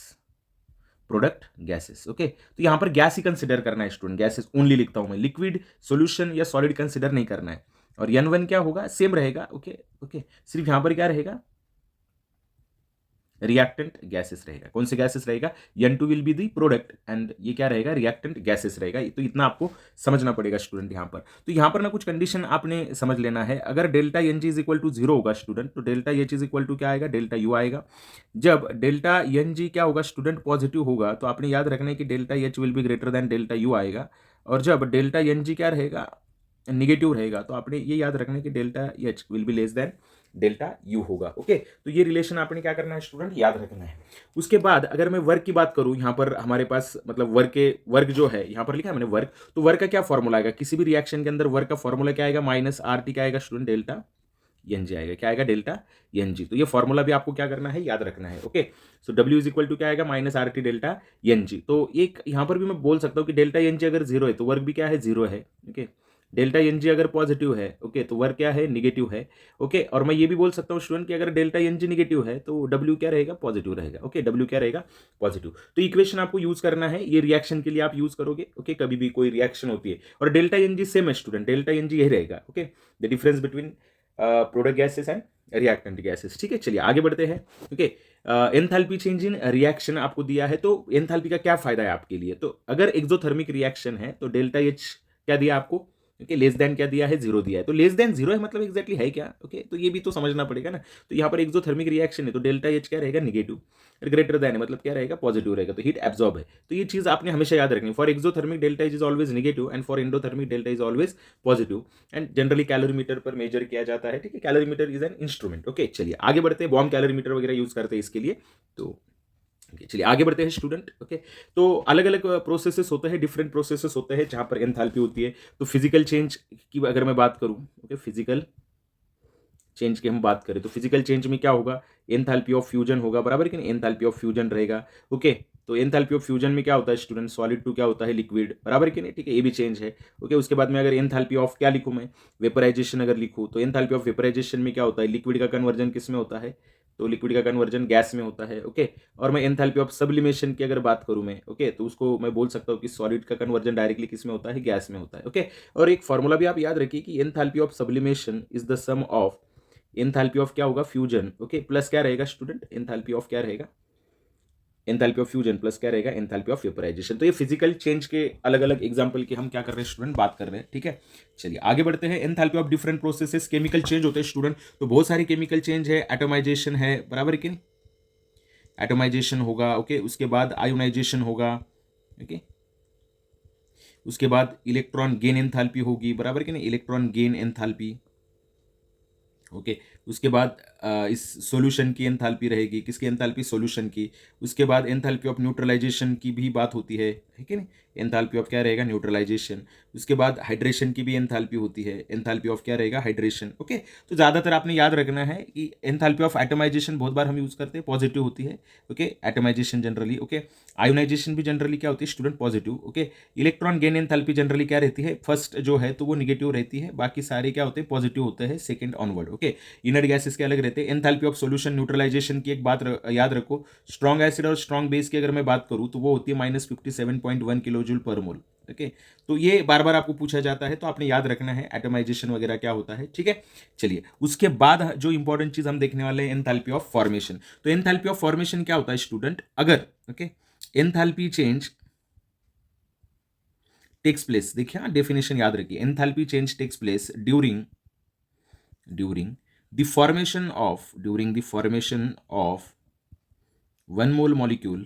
product gases. Okay, तो यहां पर गैस ही कंसिडर करना है स्टूडेंट, गैसेस ओनली लिखता हूं मैं, लिक्विड सॉल्यूशन या सॉलिड कंसिडर नहीं करना है। और एन वन क्या होगा, सेम रहेगा। ओके ओके, सिर्फ यहां पर क्या रहेगा, रिएक्टेंट गैसेस रहेगा। कौन से गैसेस रहेगा, N two will be the product and ये क्या रहेगा, रिएक्टेंट गैसेस रहेगा। तो इतना आपको समझना पड़ेगा स्टूडेंट यहां पर। तो यहां पर ना कुछ कंडीशन आपने समझ लेना है। अगर delta N G is equal to zero होगा स्टूडेंट, तो delta H is equal to क्या आएगा, डेल्टा यू आएगा। जब डेल्टा एन जी क्या होगा स्टूडेंट, पॉजिटिव होगा, तो आपने याद रखना है कि delta H will be greater than delta U आएगा। और जब डेल्टा एन जी क्या रहेगा, निगेटिव रहेगा, तो आपने ये याद रखना है कि delta H will be less than delta U होगा। ओके, तो ये रिलेशन आपने क्या करना है स्टूडेंट, याद रखना है। उसके बाद अगर मैं वर्क की बात करूं, यहां पर हमारे पास मतलब वर्क जो है यहां पर लिखा है मैंने वर्क, तो वर्क का क्या फॉर्मूला आएगा, किसी भी रिएक्शन के अंदर वर्क का फॉर्मूला क्या आएगा, माइनस आर टी क्या आएगा स्टूडेंट, डेल्टा एन जी आएगा, क्या आएगा, डेल्टा एन जी। तो ये फॉर्मूला भी आपको क्या करना है, याद रखना है। Okay, so W is equal to क्या आएगा, minus R T delta N G. तो एक यहाँ पर भी मैं बोल सकता हूँ कि डेल्टा एन जी अगर जीरो है तो वर्क भी क्या है, जीरो है। ओके, डेल्टा एन जी अगर पॉजिटिव है, ओके, तो वर्क क्या है, निगेटिव है। ओके, और मैं ये भी बोल सकता हूँ स्टूडेंट कि अगर डेल्टा एन जी निगेटिव है तो डब्ल्यू क्या रहेगा, पॉजिटिव रहेगा। ओके, डब्ल्यू क्या रहेगा, पॉजिटिव। तो इक्वेशन आपको यूज करना है, ये रिएक्शन के लिए आप यूज करोगे। ओके, कभी भी कोई रिएक्शन होती है और डेल्टा एन जी सेम है स्टूडेंट, डेल्टा एन जी यही रहेगा। Okay, the difference between product gases and reactant gases. ठीक है, चलिए आगे बढ़ते हैं। Okay, enthalpy change in reaction आपको दिया है, तो एंथैल्पी का क्या फायदा है आपके लिए। तो अगर एक्सोथर्मिक रिएक्शन है तो डेल्टा एच क्या दिया आपको, ओके, लेस देन क्या दिया है, जीरो दिया है। तो लेस देन जीरो है मतलब एग्जैक्टली है क्या, ओके, तो ये भी तो समझना पड़ेगा ना। तो यहाँ पर एक्सोथर्मिक रिएक्शन है तो डेल्टा एच क्या रहेगा, निगेटिव। ग्रेटर देन है मतलब क्या रहेगा, पॉजिटिव रहेगा। तो हीट एब्जॉर्ब है, तो ये चीज आपने हमेशा याद रखनी। For exothermic delta H is always negative and for endothermic delta is always positive and generally calorimeter पर मेजर किया जाता है। ठीक है, calorimeter is an instrument. Okay, चलिए आगे बढ़ते हैं। बॉम्ब कैलोरीमीटर वगैरह यूज करते हैं इसके लिए। तो Okay, चलिए आगे बढ़ते हैं स्टूडेंट। ओके, तो अलग अलग प्रोसेसेस होते हैं, डिफरेंट प्रोसेसेस होते हैं जहां पर एंथैल्पी होती है। तो फिजिकल चेंज की अगर मैं बात करूं, ओके, फिजिकल चेंज की हम बात करें तो फिजिकल चेंज में क्या होगा, एंथैल्पी ऑफ फ्यूजन होगा, बराबर कि नहीं, एंथैल्पी ऑफ फ्यूजन रहेगा। ओके, तो एंथैल्पी ऑफ फ्यूजन में क्या होता है स्टूडेंट, सॉलिड टू क्या होता है, लिक्विड, बराबर कि नहीं, ठीक है, ये भी चेंज है। ओके, उसके बाद में अगर एंथैल्पी ऑफ क्या लिखूं मैं, वेपराइजेशन अगर लिखूं तो एंथैल्पी ऑफ वेपराइजेशन में क्या होता है, लिक्विड का कन्वर्जन किस में होता है, तो लिक्विड का कन्वर्जन गैस में होता है। ओके, और मैं एंथैल्पी ऑफ सब्लिमेशन की अगर बात करूं मैं, ओके, तो उसको मैं बोल सकता हूं कि सॉलिड का कन्वर्जन डायरेक्टली किस में होता है, गैस में होता है। ओके, और एक फॉर्मूला भी आप याद रखिए कि enthalpy of sublimation is the sum of enthalpy of क्या होगा, फ्यूजन, ओके, प्लस क्या रहेगा स्टूडेंट, एंथैल्पी ऑफ क्या रहेगा, एंथैल्पी ऑफ फ्यूजन प्लस क्या रहेगा, एंथैल्पी ऑफ वेपराइजेशन। तो ये फिजिकल चेंज के अलग अलग एग्जांपल की हम क्या कर रहे हैं स्टूडेंट, बात कर रहे हैं। ठीक है, चलिए आगे बढ़ते हैं। Enthalpy of different processes, chemical change होते हैं स्टूडेंट, तो बहुत सारे केमिकल चेंज है, एटोमाइजेशन है, बराबर कि नहीं, एटोमाइजेशन होगा। ओके, उसके बाद आयोनाइजेशन होगा। ओके, उसके बाद इलेक्ट्रॉन गेन एंथैल्पी होगी, बराबर कि नहीं, इलेक्ट्रॉन गेन एंथैल्पी। ओके, उसके बाद इस सॉल्यूशन की एंथैल्पी रहेगी, किसकी एंथैल्पी, सॉल्यूशन की। उसके बाद एंथैल्पी ऑफ न्यूट्रलाइजेशन की भी बात होती है कि नहीं, एंथैल्पी ऑफ क्या रहेगा, न्यूट्रलाइजेशन। उसके बाद हाइड्रेशन की भी एंथैल्पी होती है, एंथैल्पी ऑफ क्या रहेगा, हाइड्रेशन। ओके, तो ज़्यादातर आपने याद रखना है कि एंथैल्पी ऑफ एटमाइजेशन बहुत बार हम यूज़ करते हैं, पॉजिटिव होती है। Okay, atomization generally. Okay, ionization भी जनरली क्या होती है student, positive. Okay, electron gain enthalpy generally क्या रहती है, फर्स्ट जो है तो वो निगेटिव रहती है, बाकी सारे क्या होते हैं, पॉजिटिव होते हैं second onward. Okay, inert gases के अलग रहते हैं। एंथैल्पी ऑफ सॉल्यूशन न्यूट्रलाइजेशन की एक बात याद रखो, स्ट्रॉन्ग एसिड और स्ट्रॉन्ग बेस की अगर मैं बात करूं तो वो होती है -57.1 किलो जूल पर मोल। ओके, तो ये बार बार आपको पूछा जाता है तो आपने याद रखना है एटमाइजेशन वगैरह क्या होता है। ठीक है, चलिए उसके बाद जो इंपॉर्टेंट चीज हम देखने वाले हैं, एंथैल्पी ऑफ फॉर्मेशन। तो एंथैल्पी ऑफ फॉर्मेशन क्या होता है स्टूडेंट, अगर okay enthalpy change takes place, देखिए डेफिनेशन याद रखिए, enthalpy change takes place during the formation of during the formation of one mole molecule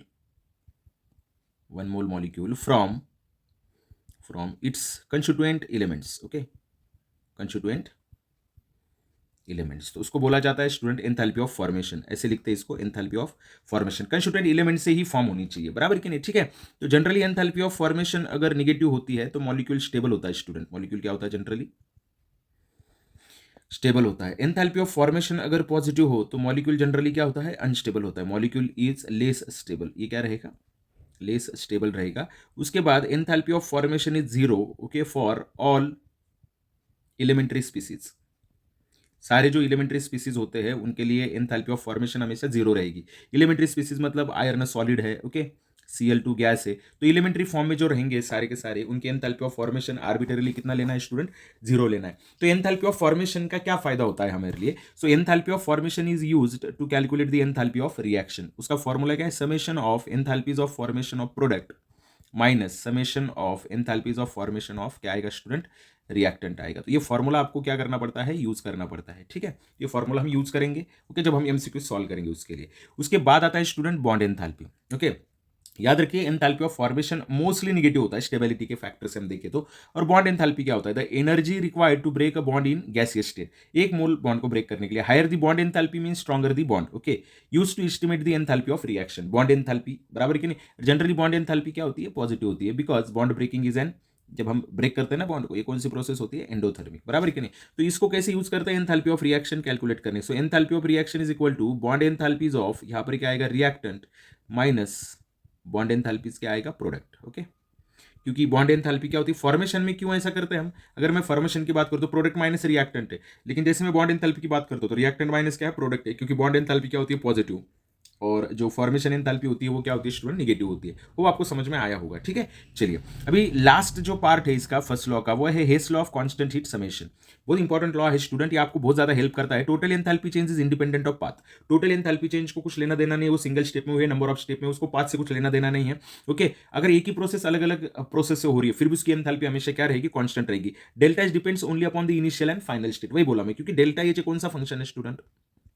from its constituent elements, okay, constituent elements, तो उसको बोला जाता है स्टूडेंट एंथैल्पी ऑफ फॉर्मेशन। ऐसे लिखते हैं इसको, enthalpy of formation, constituent element से ही फॉर्म होनी चाहिए, बराबर कि नहीं। ठीक है, तो जनरली एंथैल्पी ऑफ फॉर्मेशन अगर निगेटिव होती है तो मॉलिक्यूल स्टेबल होता है स्टूडेंट, मॉलिक्यूल क्या होता है, जनरली स्टेबल होता है। एंथैल्पी ऑफ फॉर्मेशन अगर पॉजिटिव हो तो मॉलिक्यूल जनरली क्या होता है, अनस्टेबल होता है, मॉलिक्यूल इज लेस स्टेबल, ये क्या रहेगा, लेस स्टेबल रहेगा। उसके बाद enthalpy of formation is zero, okay, for all elementary species, सारे जो एलिमेंट्री स्पीसीज होते हैं उनके लिए एंथैल्पी ऑफ फॉर्मेशन हमेशा जीरो रहेगी। एलिमेंट्री स्पीसीज मतलब आयरन सॉलिड है, ओके, Cl2 गैस है, तो एलिमेंट्री फॉर्म में जो रहेंगे सारे के सारे उनके एंथैल्पी ऑफ फॉर्मेशन आर्बिटरली कितना लेना है स्टूडेंट, जीरो लेना है। तो एंथैल्पी ऑफ फॉर्मेशन का क्या फायदा होता है हमारे लिए, so enthalpy of formation is used to calculate the enthalpy of reaction. उसका फॉर्मूला क्या है, summation of enthalpies of formation of product minus summation of enthalpies of formation of क्या आएगा स्टूडेंट, रिएक्टेंट आएगा। तो ये फॉर्मूला आपको क्या करना पड़ता है, यूज करना पड़ता है। ठीक है, ये फॉर्मूला हम यूज करेंगे, ओके, जब हम एमसीक्यू सॉल्व करेंगे उसके लिए। उसके बाद आता है स्टूडेंट बॉन्ड एंथैल्पी। ओके, याद रखिए enthalpy of formation mostly negative होता है, स्टेबिलिटी के फैक्टर से हम देखें तो। और बॉन्ड एंथैल्पी क्या होता है, the energy required to break a bond in gaseous state, एक मोल बॉन्ड को ब्रेक करने के लिए। Higher the bond enthalpy mean stronger the bond, okay, use to estimate the enthalpy of reaction. Bond enthalpy बराबर कि नहीं, generally bond enthalpy क्या होती है, पॉजिटिव होती है, because bond breaking is an जब हम ब्रेक करते हैं ना बॉन्ड को, ये कौन सी प्रोसेस होती है? एंडोथर्मिक, बराबर कि नहीं? तो इसको कैसे यूज करते हैं? एंथैल्पी ऑफ रिएक्शन कैलकुलेट करने। So enthalpy of reaction is equal to bond enthalpies of, यहाँ पर क्या आएगा? रिएक्टेंट माइनस बॉन्ड एंथैल्पीज क्या आएगा? प्रोडक्ट। ओके, क्योंकि बॉन्ड एंथैल्पी क्या होती है फॉर्मेशन में, क्यों ऐसा करते हैं हम? अगर मैं फॉर्मेशन की बात करूं तो प्रोडक्ट माइनस रिएक्टेंट है, लेकिन जैसे मैं बॉन्ड एंथैल्पी की बात करता हूं तो रिएक्टेंट माइनस क्या है? प्रोडक्ट है, क्योंकि बॉन्ड एंथैल्पी क्या होती है? पॉजिटिव, और जो फॉर्मेशन एंथैल्पी होती है वो क्या होती है स्टूडेंट? निगेटिव होती है। वो आपको समझ में आया होगा, ठीक है। चलिए, अभी लास्ट जो पार्ट है इसका फर्स्ट लॉ का, वो है Hess law of constant heat summation. बहुत इंपॉर्टेंट लॉ है स्टूडेंट, ये आपको बहुत ज्यादा हेल्प करता है। Total enthalpy change is independent of path. Total enthalpy change को कुछ लेना देना नहीं है, वो सिंगल स्टेप में हुए, नंबर ऑफ स्टेप में, उसको पाथ से कुछ लेना देना नहीं है। ओके, अगर एक ही प्रोसेस अलग अलग प्रोसेस से हो रही है फिर भी उसकी एंथैल्पी हमेशा क्या रहेगी? कांस्टेंट रहेगी। Delta H depends only upon the initial and final state. वही बोला मैं, क्योंकि डेल्टा एच कौन सा फंक्शन है student?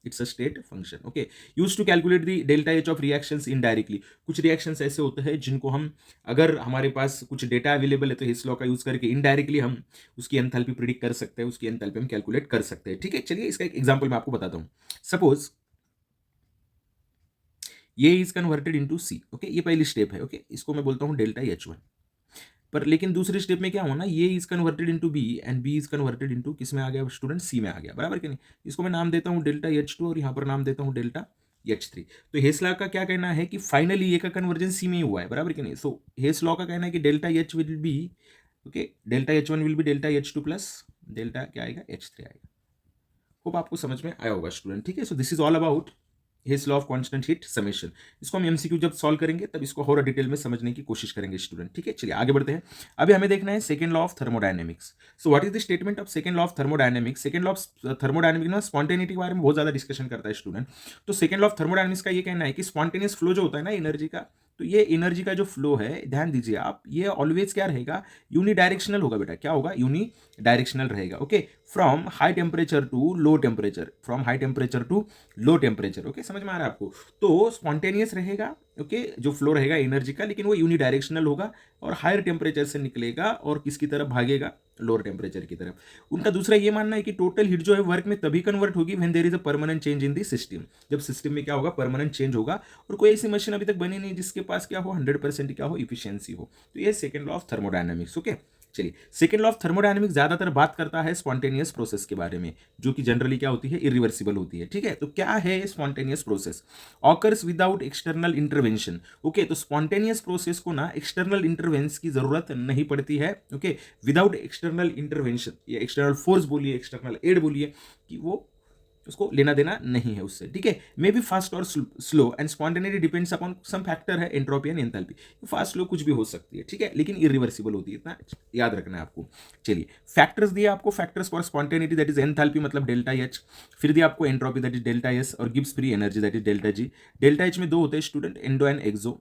It's a state function. Okay, use to calculate the delta H of reactions indirectly. कुछ रिएक्शंस ऐसे होते हैं जिनको हम, अगर हमारे पास कुछ डेटा अवेलेबल है तो हिस लॉ का यूज करके इनडायरेक्टली हम उसकी एंथैल्पी प्रिडिक्ट कर सकते हैं, उसकी एंथैल्पी हम कैलकुलेट कर सकते हैं, ठीक है। चलिए, इसका एक एग्जांपल मैं आपको बताता हूं। सपोज ये is converted into C. Okay, ये पहली स्टेप है। ओके, इसको मैं बोलता हूं डेल्टा एच वन। पर लेकिन दूसरी स्टेप में क्या होना, ये is converted into B and B is converted into किस में आ गया स्टूडेंट? सी में आ गया, बराबर कि नहीं? इसको मैं नाम देता हूं डेल्टा एच टू और यहां पर नाम देता हूं डेल्टा एच थ्री। तो हेस लॉ का क्या कहना है कि फाइनली ये का कन्वर्जन सी में ही हुआ है, बराबर कि नहीं? सो हेस लॉ का कहना है कि delta H will be, okay, delta H one will be delta H two plus delta क्या आएगा? एच थ्री आएगा। होप आपको समझ में आया होगा स्टूडेंट, ठीक है। So this is all about his law of constant heat summation. इसको हम एमसीक्यू जब सॉल्व करेंगे तब इसको और डिटेल में समझने की कोशिश करेंगे स्टूडेंट, ठीक है। चलिए आगे बढ़ते हैं। अभी हमें देखना है second law of thermodynamics. So what is the statement of second law of thermodynamics? Second law of thermodynamics ना स्पॉन्टेनिटी के बारे में बहुत ज्यादा डिस्कशन करता है स्टूडेंट। तो सेकंड लॉ ऑफ थर्मोडायनेमिक्स का ये कहना है कि स्पॉन्टेनियस फ्लो जो होता है ना एनर्जी का, तो ये एनर्जी का जो फ्लो है, ध्यान दीजिए आप, ये ऑलवेज क्या रहेगा? यूनिडायरेक्शनल होगा बेटा। क्या होगा? यूनी डायरेक्शनल रहेगा। Okay, from high temperature to low temperature, from high temperature to low temperature. Okay, समझ में आ रहा है आपको? तो स्पॉन्टेनियस रहेगा, ओके, जो फ्लो रहेगा एनर्जी का, लेकिन वो यूनिडायरेक्शनल होगा और हायर टेम्परेचर से निकलेगा और किसकी तरफ भागेगा? लोअर टेम्परेचर की तरफ। उनका दूसरा ये मानना है कि टोटल हीट जो है वर्क में तभी कन्वर्ट होगी when there is a permanent change in the system. जब सिस्टम में क्या होगा? परमानेंट चेंज होगा। और कोई ऐसी मशीन अभी तक बनी नहीं जिसके पास क्या हो? 100% क्या हो? इफिशियंसी हो। तो ये second law of thermodynamics. Okay, चलिए, सेकंड लॉ ऑफ थर्मोडायनामिक्स ज्यादातर बात करता है स्पॉन्टेनियस प्रोसेस के बारे में, जो कि जनरली क्या होती है? इरिवर्सिबल होती है, ठीक है। तो क्या है spontaneous process? Occurs without external intervention. Okay, तो स्पॉन्टेनियस प्रोसेस को ना एक्सटर्नल इंटरवेंस की जरूरत नहीं पड़ती है। ओके, विदाउट एक्सटर्नल इंटरवेंशन या एक्सटर्नल फोर्स बोलिए, एक्सटर्नल एड बोलिए, कि वो उसको लेना देना नहीं है उससे, ठीक है। मे बी फास्ट और slow and spontaneity depends upon some factor है, entropy and enthalpy. Fast slow कुछ भी हो सकती है, ठीक है, लेकिन इरिवर्सिबल होती है, इतना याद रखना है आपको। चलिए, फैक्टर्स दिए आपको, factors for spontaneity that is enthalpy मतलब डेल्टा एच, फिर दिया आपको entropy that is delta S, और Gibbs free energy that is delta G. Delta H में दो होते हैं स्टूडेंट, एंडो एंड एक्सो,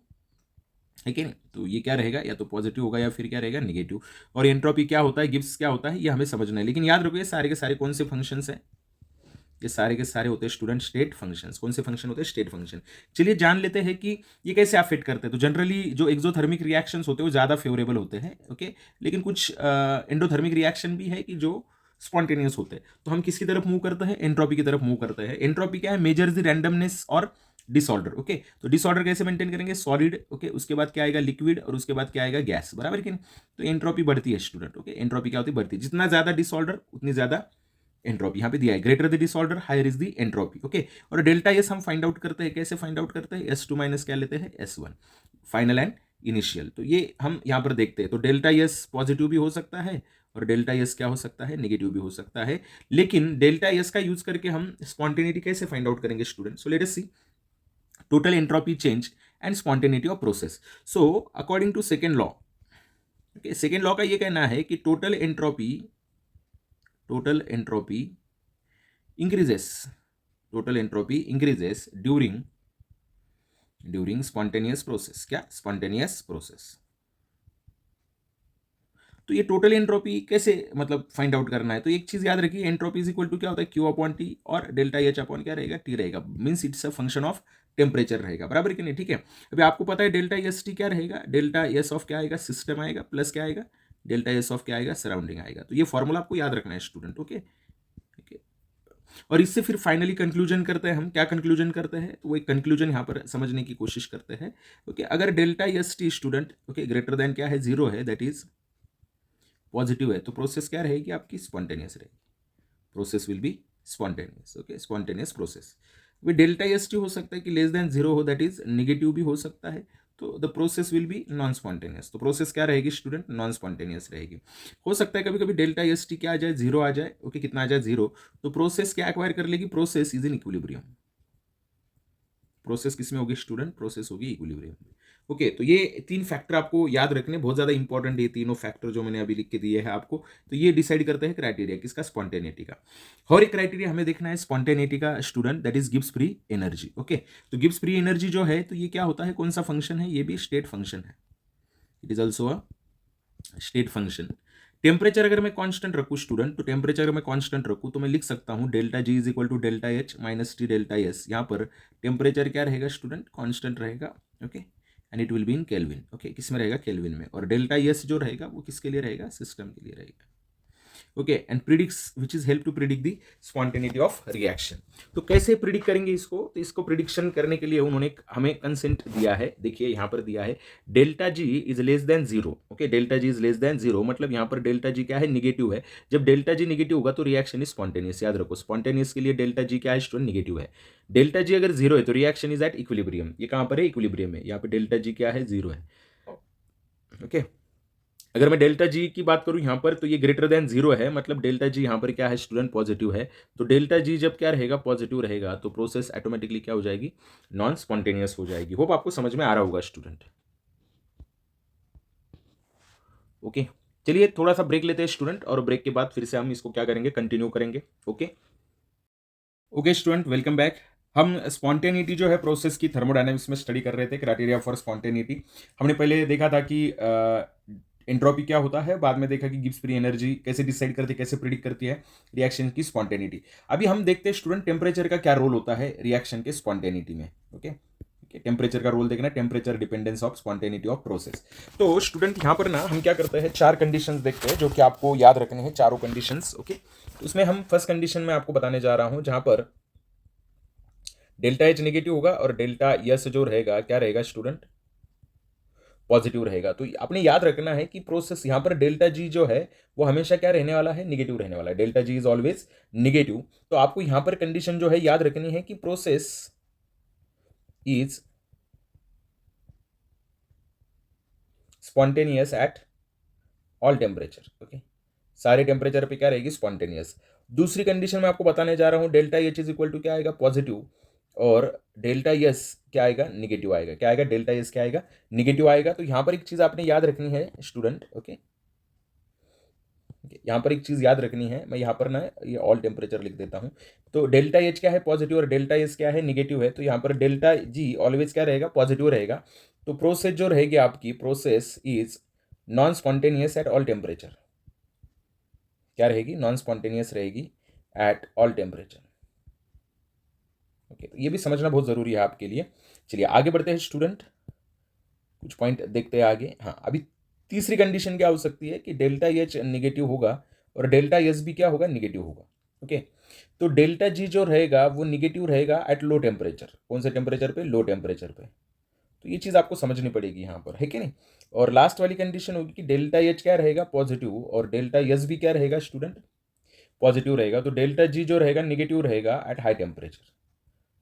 है कि नहीं? तो ये क्या रहेगा? या तो पॉजिटिव होगा या फिर क्या रहेगा? निगेटिव। और एंट्रोपी क्या होता है, गिब्स क्या होता है, ये हमें समझना है। लेकिन याद रखिए सारे के सारे कौन से फंक्शंस हैं? ये सारे के सारे होते हैं स्टूडेंट स्टेट फंक्शंस। कौन से फंक्शन होते हैं? State function. चलिए जान लेते हैं कि ये कैसे अफेक्ट करते हैं। तो जनरली जो एक्सोथर्मिक रिएक्शंस होते हैं वो ज़्यादा फेवरेबल होते हैं, ओके, लेकिन कुछ एंडोथर्मिक रिएक्शन भी है कि जो स्पॉन्टेनियस होते हैं। तो हम किसकी तरफ मूव करते हैं? एंट्रोपी की तरफ मूव करते हैं। एंट्रोपी क्या है? मेजर्स द रैंडमनेस और डिसऑर्डर। ओके, तो डिसऑर्डर कैसे मेंटेन करेंगे? सॉलिड, ओके, उसके बाद क्या आएगा? लिक्विड, और उसके बाद क्या आएगा? गैस, बराबर कि नहीं? तो एंट्रोपी बढ़ती है स्टूडेंट। ओके, एंट्रोपी क्या होती है? बढ़ती है। जितना ज्यादा डिसऑर्डर उतनी ज्यादा एंट्रोपी। यहाँ पे दिया है greater the disorder higher is the entropy. Okay, और डेल्टा एस हम फाइंड आउट करते हैं, कैसे फाइंड आउट करते हैं? एस टू माइनस क्या लेते हैं? S one, final and initial. तो ये हम यहाँ पर देखते हैं। तो डेल्टा एस पॉजिटिव भी हो सकता है और डेल्टा एस क्या हो सकता है? नेगेटिव भी हो सकता है। लेकिन डेल्टा एस का यूज करके हम स्पॉन्टेनिटी कैसे फाइंड आउट करेंगे student? So let us see total entropy change and spontaneity of process. So according to second law, okay, second law का ये कहना है कि total entropy increases, total entropy increases during spontaneous process। क्या? spontaneous process। तो ये total entropy कैसे मतलब फाइंड आउट करना है? तो एक चीज याद रखिए, एंट्रोपी इज इक्वल टू क्या होता है? क्यू अपॉन टी, और डेल्टा एच अपॉन क्या रहेगा? टी रहेगा। Means it's a function of temperature रहेगा, बराबर कि नहीं? ठीक है, अभी आपको पता है डेल्टा एस टी क्या रहेगा? डेल्टा एस ऑफ क्या आएगा? सिस्टम आएगा, प्लस क्या आएगा? डेल्टा एस ऑफ क्या आएगा? सराउंडिंग आएगा। तो ये फॉर्मूला आपको याद रखना है स्टूडेंट, ओके। और इससे फिर फाइनली कंक्लूजन करते हैं हम। क्या कंक्लूजन करते हैं? तो वो एक कंक्लूजन यहाँ पर समझने की कोशिश करते हैं। ओके, अगर delta S T student, okay, greater than क्या है? जीरो है, दैट इज पॉजिटिव है तो प्रोसेस क्या रहेगी आपकी, स्पॉन्टेनियस रहेगी, process will be spontaneous, okay, spontaneous process. Way delta S T हो सकता है कि लेस देन जीरो हो, दैट इज निगेटिव भी हो सकता है, तो the process will B non spontaneous, तो प्रोसेस क्या रहेगी स्टूडेंट, नॉन स्पॉन्टेनियस रहेगी। हो सकता है कभी कभी डेल्टा एस टी क्या आ जाए, जीरो आ जाए, ओके, कितना आ जाए, जीरो, तो प्रोसेस क्या एक्वायर कर लेगी, process is in equilibrium, process किसमें होगी स्टूडेंट, प्रोसेस होगी इक्विलिब्रियम में। ओके, तो ये तीन फैक्टर आपको याद रखने, बहुत ज्यादा इंपॉर्टेंट ये तीनों फैक्टर जो मैंने अभी लिख के दिए हैं आपको, तो ये डिसाइड करते हैं क्राइटेरिया किसका, स्पॉन्टेनिटी का। और एक क्राइटेरिया हमें देखना है स्पॉन्टेनिटी का student, that is Gibbs free energy, okay. तो गिब्स फ्री एनर्जी जो है तो ये क्या होता है, कौन सा फंक्शन है, ये भी स्टेट फंक्शन है, it is also a state function. Temperature अगर मैं कांस्टेंट रखूँ स्टूडेंट, तो टेम्परेचर अगर मैं कांस्टेंट रखूँ तो मैं लिख सकता हूँ delta G is equal to delta H minus T delta S. यहाँ पर टेम्परेचर क्या रहेगा स्टूडेंट, कांस्टेंट रहेगा, okay, and it will be in kelvin, okay, किस में रहेगा, केल्विन में। और डेल्टा एस जो रहेगा वो किसके लिए रहेगा, सिस्टम के लिए रहेगा, okay, and predicts which is help to predict the spontaneity of reaction. तो कैसे प्रिडिक्ट करेंगे इसको, तो इसको प्रिडिक्शन करने के लिए उन्होंने हमें कंसेंट दिया है, देखिए यहाँ पर दिया है delta G is less than zero, okay, delta G is less than zero, मतलब यहाँ पर डेल्टा जी क्या है, निगेटिव है। जब डेल्टा जी निगेटिव होगा तो रिएक्शन इज स्पॉन्टेनियस, याद रखो स्पॉन्टेनियस के लिए डेल्टा जी क्या है स्टूडेंट, निगेटिव है। डेल्टा जी अगर जीरो है तो रिएक्शन इज एट इक्विलिब्रियम, ये कहाँ पर है, इक्विलिब्रियम में, यहाँ पे डेल्टा जी क्या है, जीरो है, ओके। अगर मैं डेल्टा जी की बात करूं यहां पर, तो ये ग्रेटर देन जीरो है, मतलब डेल्टा जी यहां पर क्या है स्टूडेंट, पॉजिटिव है। तो डेल्टा जी जब क्या रहेगा, पॉजिटिव रहेगा, तो प्रोसेस ऑटोमेटिकली क्या हो जाएगी, नॉन स्पॉन्टेनियस हो जाएगी। होप आपको समझ में आ रहा होगा स्टूडेंट, ओके। चलिए थोड़ा सा ब्रेक लेते हैं स्टूडेंट, और ब्रेक के बाद फिर से हम इसको क्या करेंगे, कंटिन्यू करेंगे, okay. Okay student, welcome back. हम स्पॉन्टेनिटी जो है प्रोसेस की थर्मोडायनेमिक्स में स्टडी कर रहे थे, क्राइटेरिया फॉर स्पॉन्टेनिटी। हमने पहले देखा था कि एंट्रोपी क्या होता है, बाद में देखा कि गिब्स फ्री एनर्जी कैसे डिसाइड करती है, कैसे प्रिडिक्ट करती है रिएक्शन की स्पॉन्टेनिटी। अभी हम देखते हैं स्टूडेंट टेम्परेचर का क्या रोल होता है रिएक्शन के स्पॉन्टेनिटी में, ओके। टेम्परेचर का रोल देखना, temperature dependence of spontaneity of process. तो स्टूडेंट यहाँ पर ना हम क्या करते हैं, चार कंडीशंस देखते हैं जो कि आपको याद रखने हैं, चारों कंडीशंस, ओके। तो उसमें हम फर्स्ट कंडीशन में आपको बताने जा रहा हूं, जहां पर डेल्टा एच नेगेटिव होगा और डेल्टा एस जो रहेगा क्या रहेगा स्टूडेंट, पॉजिटिव रहेगा। तो आपने याद रखना है कि प्रोसेस यहां पर डेल्टा जी जो है वो हमेशा क्या रहने वाला है, निगेटिव रहने वाला है, delta G is always negative. तो आपको यहां पर कंडीशन जो है याद रखनी है कि process is spontaneous at all temperature, okay, सारे टेम्परेचर पे क्या रहेगी, स्पॉन्टेनियस। दूसरी कंडीशन में आपको बताने जा रहा हूं, delta H is equal to क्या आएगा, पॉजिटिव, और डेल्टा एस क्या आएगा, निगेटिव आएगा। क्या आएगा, डेल्टा एस क्या आएगा, निगेटिव आएगा। तो यहां पर एक चीज आपने याद रखनी है स्टूडेंट, ओके, यहां पर एक चीज याद रखनी है, मैं यहां पर ना ये ऑल टेम्परेचर लिख देता हूं। तो डेल्टा एच क्या है, पॉजिटिव, और डेल्टा एस क्या है, निगेटिव है। तो यहां पर डेल्टा जी ऑलवेज क्या रहेगा, पॉजिटिव रहेगा। तो प्रोसेस जो रहेगी आपकी, process is non spontaneous at all temperature, क्या रहेगी, नॉन स्पॉन्टेनियस रहेगी एट ऑल टेम्परेचर, ओके। तो ये भी समझना बहुत जरूरी है आपके लिए। चलिए आगे बढ़ते हैं स्टूडेंट, कुछ पॉइंट देखते हैं आगे। हाँ, अभी तीसरी कंडीशन क्या हो सकती है कि डेल्टा एच निगेटिव होगा और डेल्टा एस भी क्या होगा, निगेटिव होगा, ओके। तो डेल्टा जी जो रहेगा वो निगेटिव रहेगा एट लो टेम्परेचर, कौन से टेम्परेचर पे, लो टेम्परेचर पे। तो ये चीज आपको समझनी पड़ेगी यहाँ पर, है कि नहीं। और लास्ट वाली कंडीशन होगी कि डेल्टा एच क्या रहेगा, पॉजिटिव, और डेल्टा एस भी क्या रहेगा स्टूडेंट, पॉजिटिव रहेगा। तो डेल्टा जी जो रहेगा निगेटिव रहेगा एट हाई टेम्परेचर,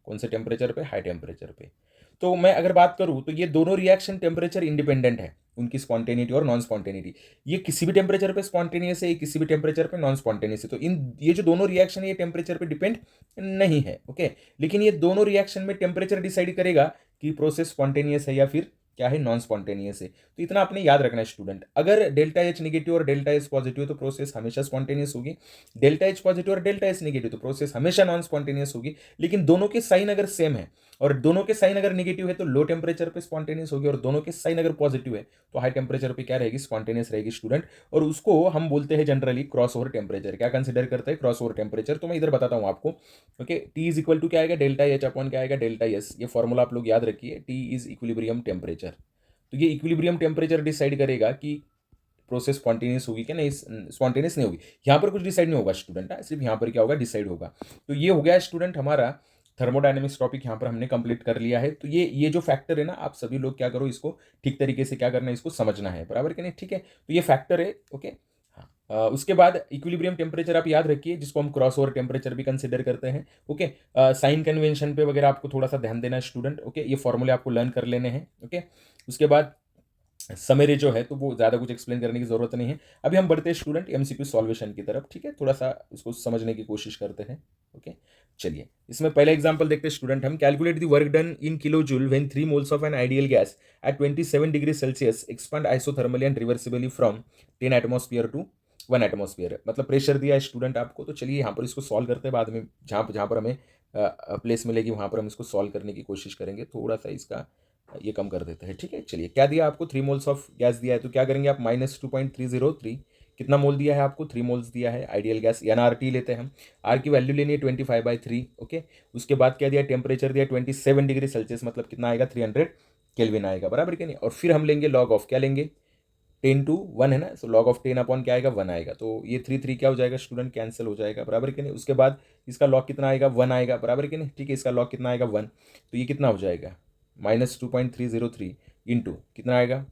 कौन से टेम्परेचर पे, हाई टेम्परेचर पे। तो मैं अगर बात करूं तो ये दोनों रिएक्शन टेम्परेचर इंडिपेंडेंट है, उनकी स्पॉन्टेनिटी और नॉन स्पॉन्टेनिटी। ये किसी भी टेम्परेचर पे स्पॉन्टेनियस है, ये किसी भी टेम्परेचर पे नॉन स्पॉन्टेनियस है। तो इन ये जो दोनों रिएक्शन है ये टेम्परेचर पे डिपेंड नहीं है, ओके। लेकिन ये दोनों रिएक्शन में टेम्परेचर डिसाइड करेगा कि प्रोसेस स्पॉन्टेनियस है या फिर क्या है, नॉन स्पॉन्टेनियस है। तो इतना आपने याद रखना है स्टूडेंट। अगर डेल्टा एच निगेटिव और डेल्टा एस पॉजिटिव तो प्रोसेस हमेशा स्पॉन्टेनियस होगी, डेल्टा एच पॉजिटिव और डेल्टा एस निगेटिव तो प्रोसेस हमेशा नॉन स्पॉन्टेनियस होगी। लेकिन दोनों के साइन अगर सेम है और दोनों के साइन अगर निगेटिव है तो लो टेम्परेचर पे स्पॉन्टेनियस होगी, और दोनों के साइन अगर पॉजिटिव है तो हाई टेम्परेचर पे क्या रहेगी, स्पॉन्टेनियस रहेगी स्टूडेंट। और उसको हम बोलते हैं जनरली क्रॉस ओवर टेम्परेचर। क्या कंसिडर करते हैं, क्रॉस ओवर टेम्परेचर। तो मैं इधर बताता हूं आपको, okay. T is equal to क्या आएगा, डेल्टा एच अपॉन क्या आएगा, डेल्टा एस। ये फॉर्मूला आप लोग याद रखिए, टी इज इक्विलिब्रियम टेम्परेचर। तो ये इक्विलिब्रियम टेम्परेचर डिसाइड करेगा कि प्रोसेस स्पॉन्टेनियस होगी कि नहीं, स्पॉन्टेनियस नहीं होगी। यहाँ पर कुछ डिसाइड नहीं होगा स्टूडेंट, सिर्फ यहाँ पर क्या होगा, डिसाइड होगा। तो ये हो गया स्टूडेंट हमारा थर्मोडायनेमिक्स टॉपिक, यहाँ पर हमने कंप्लीट कर लिया है। तो ये जो फैक्टर है ना, आप सभी लोग क्या करो, इसको ठीक तरीके से क्या करना है, इसको समझना है, बराबर कि नहीं, ठीक है। तो ये फैक्टर है, ओके। हाँ, उसके बाद इक्विलिब्रियम टेम्परेचर आप याद रखिए, जिसको हम क्रॉस ओवर टेम्परेचर भी कंसिडर करते हैं। ओके, साइन कन्वेंशन पे वगैरह आपको थोड़ा सा ध्यान देना है स्टूडेंट। ओके, ये फॉर्मूले आपको लर्न कर लेने हैं। ओके, उसके बाद समरी जो है तो वो ज़्यादा कुछ एक्सप्लेन करने की ज़रूरत नहीं है। अभी हम बढ़ते हैं स्टूडेंट एमसीक्यू सॉल्वेशन की तरफ। ठीक है, थोड़ा सा इसको समझने की कोशिश करते हैं। ओके, चलिए इसमें पहला एग्जांपल देखते हैं स्टूडेंट हम। Calculate the work done in kilo joule when 3 moles of an ideal gas at 27 degree Celsius expand isothermally and reversibly from 10 atmosphere to 1 atmosphere. मतलब प्रेशर दिया है स्टूडेंट आपको, तो चलिए यहाँ पर इसको सॉल्व करते हैं। बाद में जहाँ जहाँ पर हमें प्लेस मिलेगी वहाँ पर हम इसको सॉल्व करने की कोशिश करेंगे। थोड़ा सा इसका ये कम कर देते हैं। ठीक है, चलिए क्या दिया आपको, 3 मोल्स ऑफ गैस दिया है, तो क्या करेंगे आप -2.303, कितना मोल दिया है आपको, 3 मोल्स दिया है आइडियल गैस, एनआरटी लेते हैं हम। आर की वैल्यू लेनी है 25/3। ओके, उसके बाद क्या दिया, टेम्परेचर दिया 27 डिग्री सेल्सियस, मतलब कितना आएगा 300 केल्विन आएगा, बराबर कि नहीं। और फिर हम लेंगे लॉग ऑफ, क्या लेंगे 10/1 है ना, तो लॉग ऑफ 10 अपॉन क्या आएगा 1 आएगा, तो ये 3 क्या हो जाएगा स्टूडेंट, कैंसिल हो जाएगा, बराबर कि नहीं। उसके बाद इसका लॉग कितना आएगा 1 आएगा, बराबर कि नहीं। ठीक है, इसका लॉग कितना आएगा 1, तो ये कितना हो जाएगा -2.303 इंटू कितना आएगा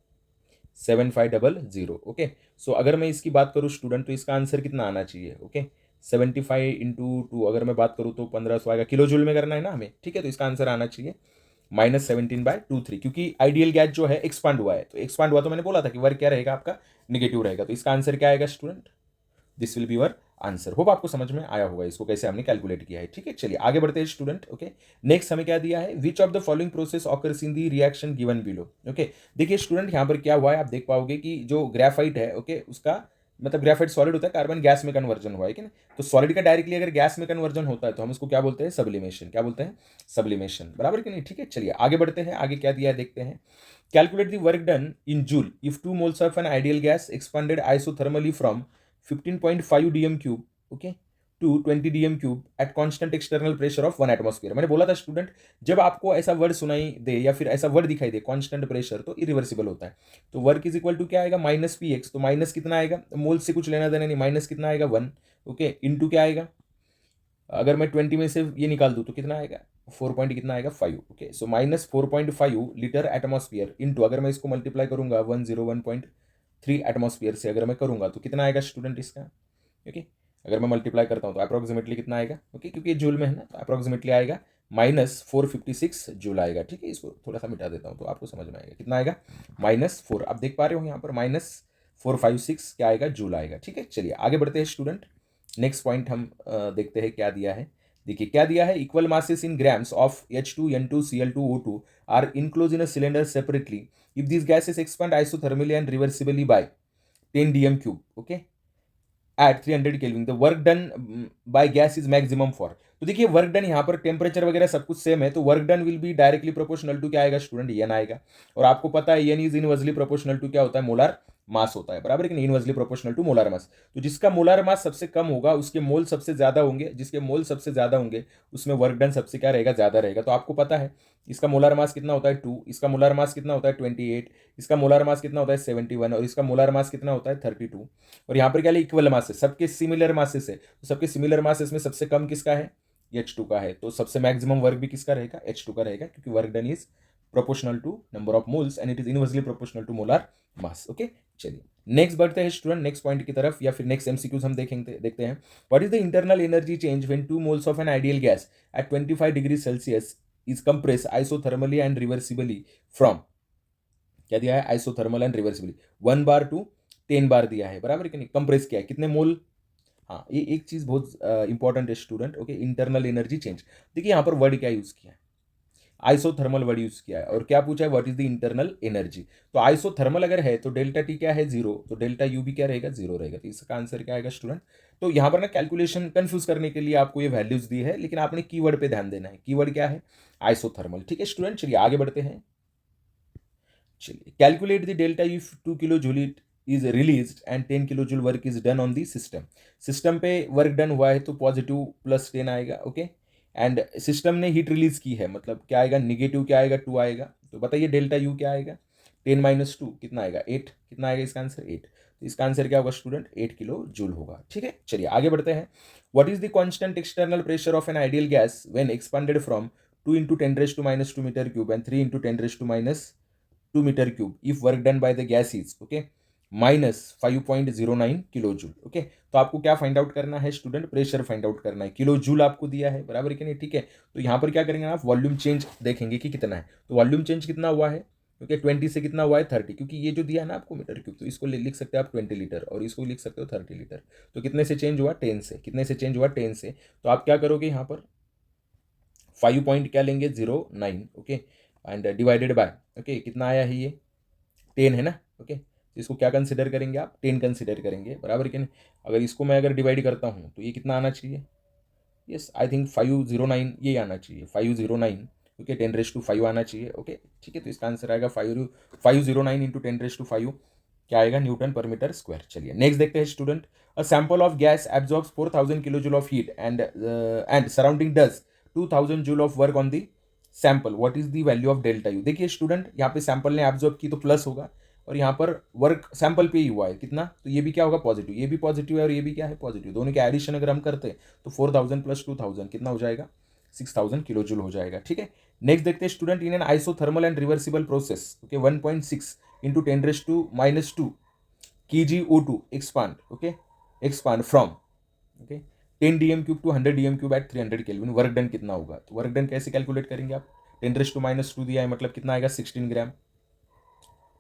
7500। ओके, सो अगर मैं इसकी बात करूँ स्टूडेंट, तो इसका आंसर कितना आना चाहिए। ओके, 75 इंटू 2 अगर मैं बात करूँ तो 1500 आएगा, किलो जूल में करना है ना हमें। ठीक है, तो इसका आंसर आना चाहिए -17/23, क्योंकि आइडियल गैस जो है एक्सपांड हुआ है, तो एक्सपांड हुआ तो मैंने बोला था कि वर्क क्या रहेगा आपका, निगेटिव रहेगा। तो इसका आंसर क्या आएगा student, this will be your answer. Hope आपको समझ में आया होगा इसको कैसे हमने कैलकुलेट किया है। ठीक है, चलिए आगे बढ़ते हैं स्टूडेंट। ओके, नेक्स्ट हमें क्या दिया है, विच of the following process occurs in the reaction given below. Okay, देखिए स्टूडेंट यहाँ पर क्या हुआ है, आप देख पाओगे कि जो ग्रेफाइट है, ओके, उसका मतलब ग्रेफाइट सॉलिड होता है, कार्बन गैस में कन्वर्जन हुआ है कि ना। तो सॉलिड का डायरेक्टली अगर गैस में कन्वर्जन होता है तो हम इसको क्या बोलते हैं, सब्लिमेशन। क्या बोलते हैं, सब्लिमेशन, बराबर कि नहीं। ठीक है, चलिए आगे बढ़ते हैं, आगे क्या दिया है देखते हैं। Calculate the work done in joule if 2 moles of an ideal gas expanded isothermally from 15.5 dm cube, okay, to 20 dm cube at constant external pressure of 1 atmosphere. मैंने बोला था स्टूडेंट, जब आपको ऐसा वर्ड सुनाई दे या फिर ऐसा वर्ड दिखाई दे कांस्टेंट प्रेशर, तो इरिवर्सिबल होता है। तो वर्क इज इक्वल टू क्या आएगा -px, तो माइनस कितना आएगा, मोल से कुछ लेना देना नहीं, माइनस कितना आएगा 1। ओके, इंटू क्या आएगा, अगर मैं 20 में से ये निकाल दूँ तो कितना आएगा 4 पॉइंट कितना आएगा 5। ओके, सो -4.5 लीटर एटमॉस्फेयर इंटू, अगर मैं इसको मल्टीप्लाई करूंगा 101.3 एटमॉस्फेयर से अगर मैं करूंगा तो कितना आएगा स्टूडेंट इसका। ओके, अगर मैं मल्टीप्लाई करता हूँ तो अप्रोक्सीमेटली कितना आएगा। ओके, क्योंकि ये जूल में है ना, तो अप्रोक्सीमेटली आएगा -456 जूल आएगा। ठीक है, इसको थोड़ा सा मिटा देता हूँ तो आपको समझ में आएगा कितना आएगा -4। आप देख पा रहे हो यहाँ पर -456 क्या आएगा, जूल आएगा। ठीक है, चलिए आगे बढ़ते हैं स्टूडेंट। नेक्स्ट पॉइंट हम देखते हैं क्या दिया है। देखिए क्या दिया है, equal masses in grams of H2N2Cl2O2 are enclose in a cylinder separately if this gases expand isothermally and reversibly by 10 dm cube, okay, at 300 kelvin, the work done by gas is maximum for. तो देखिए work done यहाँ पर temperature वगैरह सब कुछ same है, तो work done will be directly proportional to क्या आएगा स्टूडेंट, एन आएगा। और आपको पता है N is inversely proportional to क्या होता है, मोलार मास होता है, बराबर है कि नहीं, inversely proportional to molar mass. तो जिसका मोलार मास सबसे कम होगा उसके मोल सबसे ज्यादा होंगे, जिसके मोल सबसे ज्यादा होंगे उसमें वर्क डन सबसे क्या रहेगा, ज्यादा रहेगा। तो आपको पता है इसका मोलार मास कितना होता है 2, इसका मोलार मास कितना होता है 28, इसका मोलार मास कितना होता है 71, और इसका मोलार मास कितना होता है 32। और यहाँ पर क्या इक्वल मासेस, सबके सिमिलर मासेस है, तो सबके सिमिलर मासेस में सबसे कम किसका है, H2 का है, तो सबसे मैक्सिमम वर्क भी किसका रहेगा, H2 का रहेगा, क्योंकि work done is proportional to number of moles and it is inversely proportional to molar mass. Okay, चलिए नेक्स्ट बढ़ते हैं स्टूडेंट नेक्स्ट पॉइंट की तरफ, या फिर नेक्स्ट एमसीक्यूज हम देखेंगे, देखते हैं। What is the internal energy change when 2 moles of an ideal gas at 25 degree Celsius is compress isothermally and reversibly from, क्या दिया है, isothermal and reversibly 1 bar to 10 bar दिया है, बराबर कि नहीं। कंप्रेस किया है कितने मोल, हाँ ये एक चीज बहुत इंपॉर्टेंट है student. Okay, internal energy change, देखिए यहाँ पर वर्ड क्या यूज किया है, आइसोथर्मल वर्ड यूज किया है, और क्या पूछा है what is the internal energy. तो आइसोथर्मल अगर है तो डेल्टा टी क्या है 0, तो डेल्टा यू भी क्या रहेगा 0 रहेगा, तो इसका आंसर क्या आएगा स्टूडेंट। तो यहाँ पर ना कैलकुलेशन कंफ्यूज करने के लिए आपको ये वैल्यूज दी है, लेकिन आपने कीवर्ड पे ध्यान देना है, कीवर्ड क्या है, आइसोथर्मल। ठीक है स्टूडेंट, चलिए आगे बढ़ते हैं। चलिए calculate the delta if 2 kilo joule is release and 10 kilo joule work is done on the system. System पे वर्क डन हुआ है तो पॉजिटिव +10 आएगा, ओके, एंड सिस्टम ने हीट रिलीज की है, मतलब क्या आएगा, निगेटिव क्या आएगा 2 आएगा। तो बताइए डेल्टा यू क्या आएगा, 10 - 2 कितना आएगा 8, कितना आएगा इसका आंसर 8। तो इसका आंसर क्या होगा स्टूडेंट, 8 किलो जूल होगा। ठीक है, चलिए आगे बढ़ते हैं। What is the constant external pressure of an ideal gas when expanded from 2 × 10⁻² metre cube and 3 × 10⁻² 2 metre cube if work done by the gas is, okay, -5.09 kilo joule. Okay, तो आपको क्या फाइंड आउट करना है student? Pressure find out करना है। Kilo joule आपको दिया है, बराबर है कि नहीं? ठीक है, तो यहाँ पर क्या करेंगे आप? वॉल्यूम चेंज देखेंगे कि कितना है। तो वॉल्यूम चेंज कितना हुआ है? ओके, 20 से कितना हुआ है? 30, क्योंकि ये जो दिया है ना आपको मीटर क्यूब, तो इसको लिख सकते हैं आप 20 लीटर और इसको लिख सकते हो 30 लीटर। तो कितने से चेंज हुआ? 10 से। कितने से चेंज हुआ? 10 से। तो आप क्या करोगे यहाँ पर? 5 पॉइंट क्या लेंगे? 09। Okay, and divided by, okay, कितना आया है ये? 10 है ना? ओके, तो इसको क्या कंसिडर करेंगे आप? 10 कंसिडर करेंगे, बराबर कि नहीं? अगर इसको मैं अगर डिवाइड करता हूँ तो ये कितना आना चाहिए? यस, आई थिंक 509 ये आना चाहिए, 509। ओके, 10⁵ आना चाहिए। ओके, ठीक है, तो इसका आंसर आएगा 509 इंटू 10⁵ क्या आएगा? न्यूटन पर मीटर स्क्वायर। चलिए नेक्स्ट देखते हैं student. A sample of gas absorbs 4000 kilo joule of heat and surrounding does 2000 joule of work on the sample, what is the value of delta U? देखिए student, यहाँ पे sample ने absorb की तो plus होगा, और यहाँ पर वर्क सैंपल पे ही हुआ है कितना, तो ये भी क्या होगा? पॉजिटिव। ये भी पॉजिटिव है और ये भी क्या है? पॉजिटिव। दोनों के एडिशन अगर हम करते हैं तो 4000 प्लस 2000 कितना हो जाएगा? 6000 किलो जूल हो जाएगा। ठीक है, नेक्स्ट देखते हैं student. In an isothermal and reversible process, okay, 1.6 into 10⁻² kgO2 expand, okay, expand from, okay, 10 dm³ to 100 dm³ at 300 kelvin. Work done कितना होगा? तो वर्क डन कैसे कैलकुलेट करेंगे आप? 10⁻² दिया है, मतलब कितना आएगा? 16 ग्राम,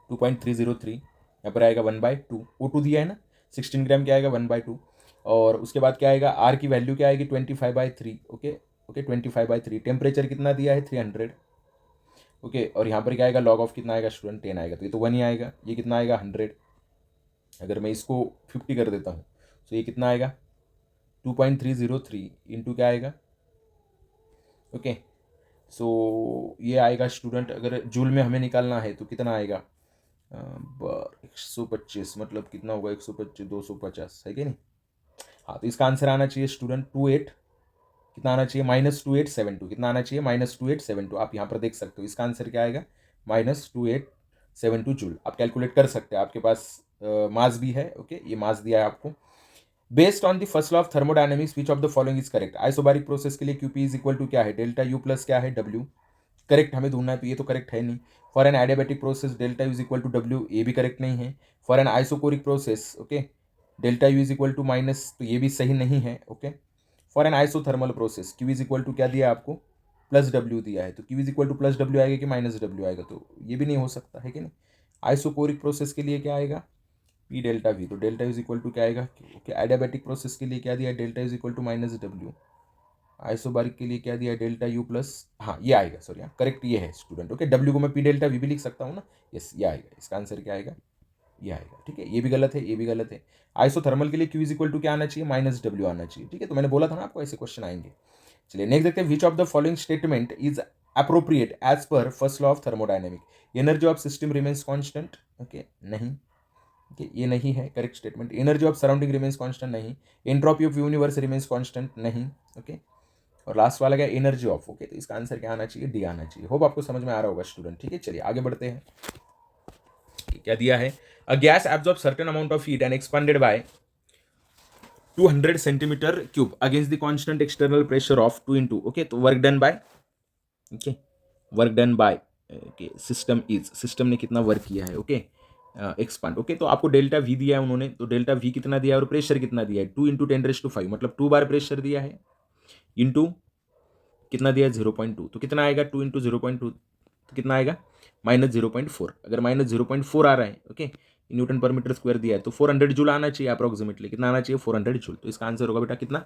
2.303। यहाँ पर आएगा 1/2। O2 दिया है ना, 16 ग्राम क्या आएगा? 1/2। और उसके बाद क्या आएगा? आर की वैल्यू क्या आएगी? 25/3। Okay okay, 25/3। टेम्परेचर कितना दिया है? 300। ओके, और यहाँ पर क्या आएगा? लॉग ऑफ कितना आएगा स्टूडेंट? 10 आएगा, तो ये तो 1 ही आएगा। ये कितना आएगा? 100। अगर मैं इसको 50 कर देता हूँ तो ये कितना आएगा? 2.303 इंटू क्या आएगा? ओके, सो ये आएगा स्टूडेंट, अगर जूल में हमें निकालना है तो कितना आएगा? 125, मतलब कितना होगा? 125, 250 है कि नहीं? हाँ, तो इसका आंसर आना चाहिए स्टूडेंट 28, कितना आना चाहिए? -2872। कितना आना चाहिए? -2872। आप यहाँ पर देख सकते हो, इसका आंसर क्या आएगा? -2872 जूल। आप कैलकुलेट कर सकते हैं, आपके पास मास भी है। ओके, ये मास दिया है आपको। Based on the first law of thermodynamics which of the following is correct? Isobaric process के लिए क्यूपी इज इक्वल टू क्या है? डेल्टा यू प्लस क्या है? डब्ल्यू। करेक्ट हमें ढूंढना है, तो ये तो करेक्ट है नहीं। For an adiabatic process delta U is equal to W, ये भी करेक्ट नहीं है। For an isochoric process, okay, delta U is equal to minus, तो ये भी सही नहीं है। Okay, for an isothermal process Q is equal to क्या दिया है आपको? प्लस डब्ल्यू दिया है, तो Q is equal to plus W आएगा कि माइनस डब्ल्यू आएगा? तो ये भी नहीं हो सकता है कि नहीं। आइसोकोरिक प्रोसेस के लिए क्या आएगा? पी डेल्टा वी, तो डेल्टा इज इक्वल टू क्या आएगा? ओके, एडियाबैटिक प्रोसेस के लिए क्या दिया है? Delta is equal to minus W. Isobaric के लिए क्या दिया है? डेल्टा यू प्लस, हाँ ये आएगा, सॉरी, हाँ करेक्ट ये है स्टूडेंट। ओके, डब्ल्यू को मैं पी डेल्टा वी भी लिख सकता हूँ ना। यस, ये आएगा, इसका आंसर क्या आएगा? ये आएगा। ठीक है, ये भी गलत है, ये भी गलत है। आइसोथर्मल के लिए क्यू इज इक्वल टू क्या आना चाहिए? माइनस डब्ल्यू आना चाहिए। ठीक है, तो मैंने बोला था ना आपको ऐसे क्वेश्चन आएंगे। चलिए नेक्स्ट देखते हैं। Which of the following statement is appropriate as per first law of thermodynamic? Energy of system remains constant, okay, नहीं, ओके, ये नहीं है correct statement. Energy of surrounding remains constant, नहीं। Entropy of universe remains constant, नहीं। Okay, और last वाला क्या? Energy of. Okay, तो इसका आंसर क्या आना चाहिए? डी आना चाहिए। होप आपको समझ में आ रहा होगा स्टूडेंट। ठीक है, चलिए आगे बढ़ते हैं। क्या दिया है? A gas absorb certain amount of heat and expanded by 200 centimetre cube against the constant external pressure of 2 into, okay, तो work done by, okay, work done by, okay, system ने कितना वर्क किया है? Okay, expand. ओके, तो आपको delta we दिया है उन्होंने, तो डेल्टा वी कितना दिया है और प्रेशर कितना दिया है? 2 into 10⁵, मतलब 2 बार प्रेशर दिया है, इंटू कितना दिया है? 0.2। तो कितना आएगा? 2 into 0.2, तो कितना आएगा? -0.4। अगर -0.4 आ रहा है, ओके, न्यूटन पर मीटर स्क्वायर दिया है, तो 400 जूल आना चाहिए अप्रोक्सीमेटली। कितना आना चाहिए? 400 जूल। तो इसका आंसर होगा बेटा कितना?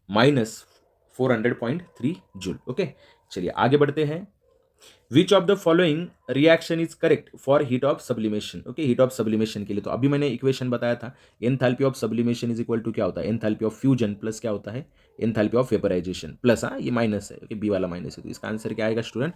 -400.3 जूल। ओके, चलिए आगे बढ़ते हैं। Which of the following reaction is correct for heat of sublimation? Okay, heat of sublimation के लिए तो अभी मैंने इक्वेशन बताया था। Enthalpy of sublimation is equal to क्या होता है? एंथैल्पी ऑफ फ्यूजन प्लस क्या होता है? एंथैल्पी ऑफ वेपराइजेशन प्लस, हाँ ये माइनस है, ओके, बी वाला माइनस है, तो इसका आंसर क्या आएगा स्टूडेंट?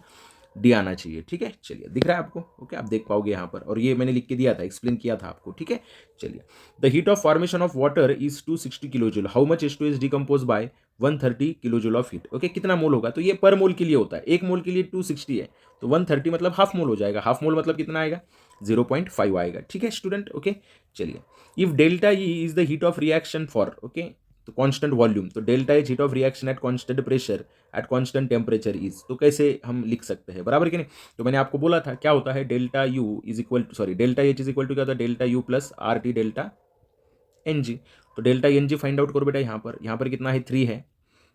डी आना चाहिए। ठीक है, चलिए दिख रहा है आपको? ओके, आप देख पाओगे यहाँ पर, और ये मैंने लिख के दिया था, एक्सप्लेन किया था आपको। ठीक है, चलिए। The heat of formation of water is 260 kilo joule. How much H2 is decompose by 130 kilo joule of heat? Okay, कितना मोल होगा? तो ये पर मोल के लिए होता है, एक मोल के लिए 260 है, तो 130 मतलब हाफ मोल हो जाएगा। हाफ मोल मतलब कितना आएगा? 0.5 आएगा। ठीक है स्टूडेंट, ओके, चलिए। If delta E is the heat of reaction for, okay, तो कांस्टेंट वॉल्यूम, तो delta H heat of reaction at constant pressure at constant temperature is, तो कैसे हम लिख सकते हैं, बराबर कि नहीं। तो मैंने आपको बोला था क्या होता है, delta U is equal to, sorry delta H is equal to क्या होता है, delta U plus R T delta N G. तो delta N G find out करो बेटा, यहाँ पर कितना है 3 है,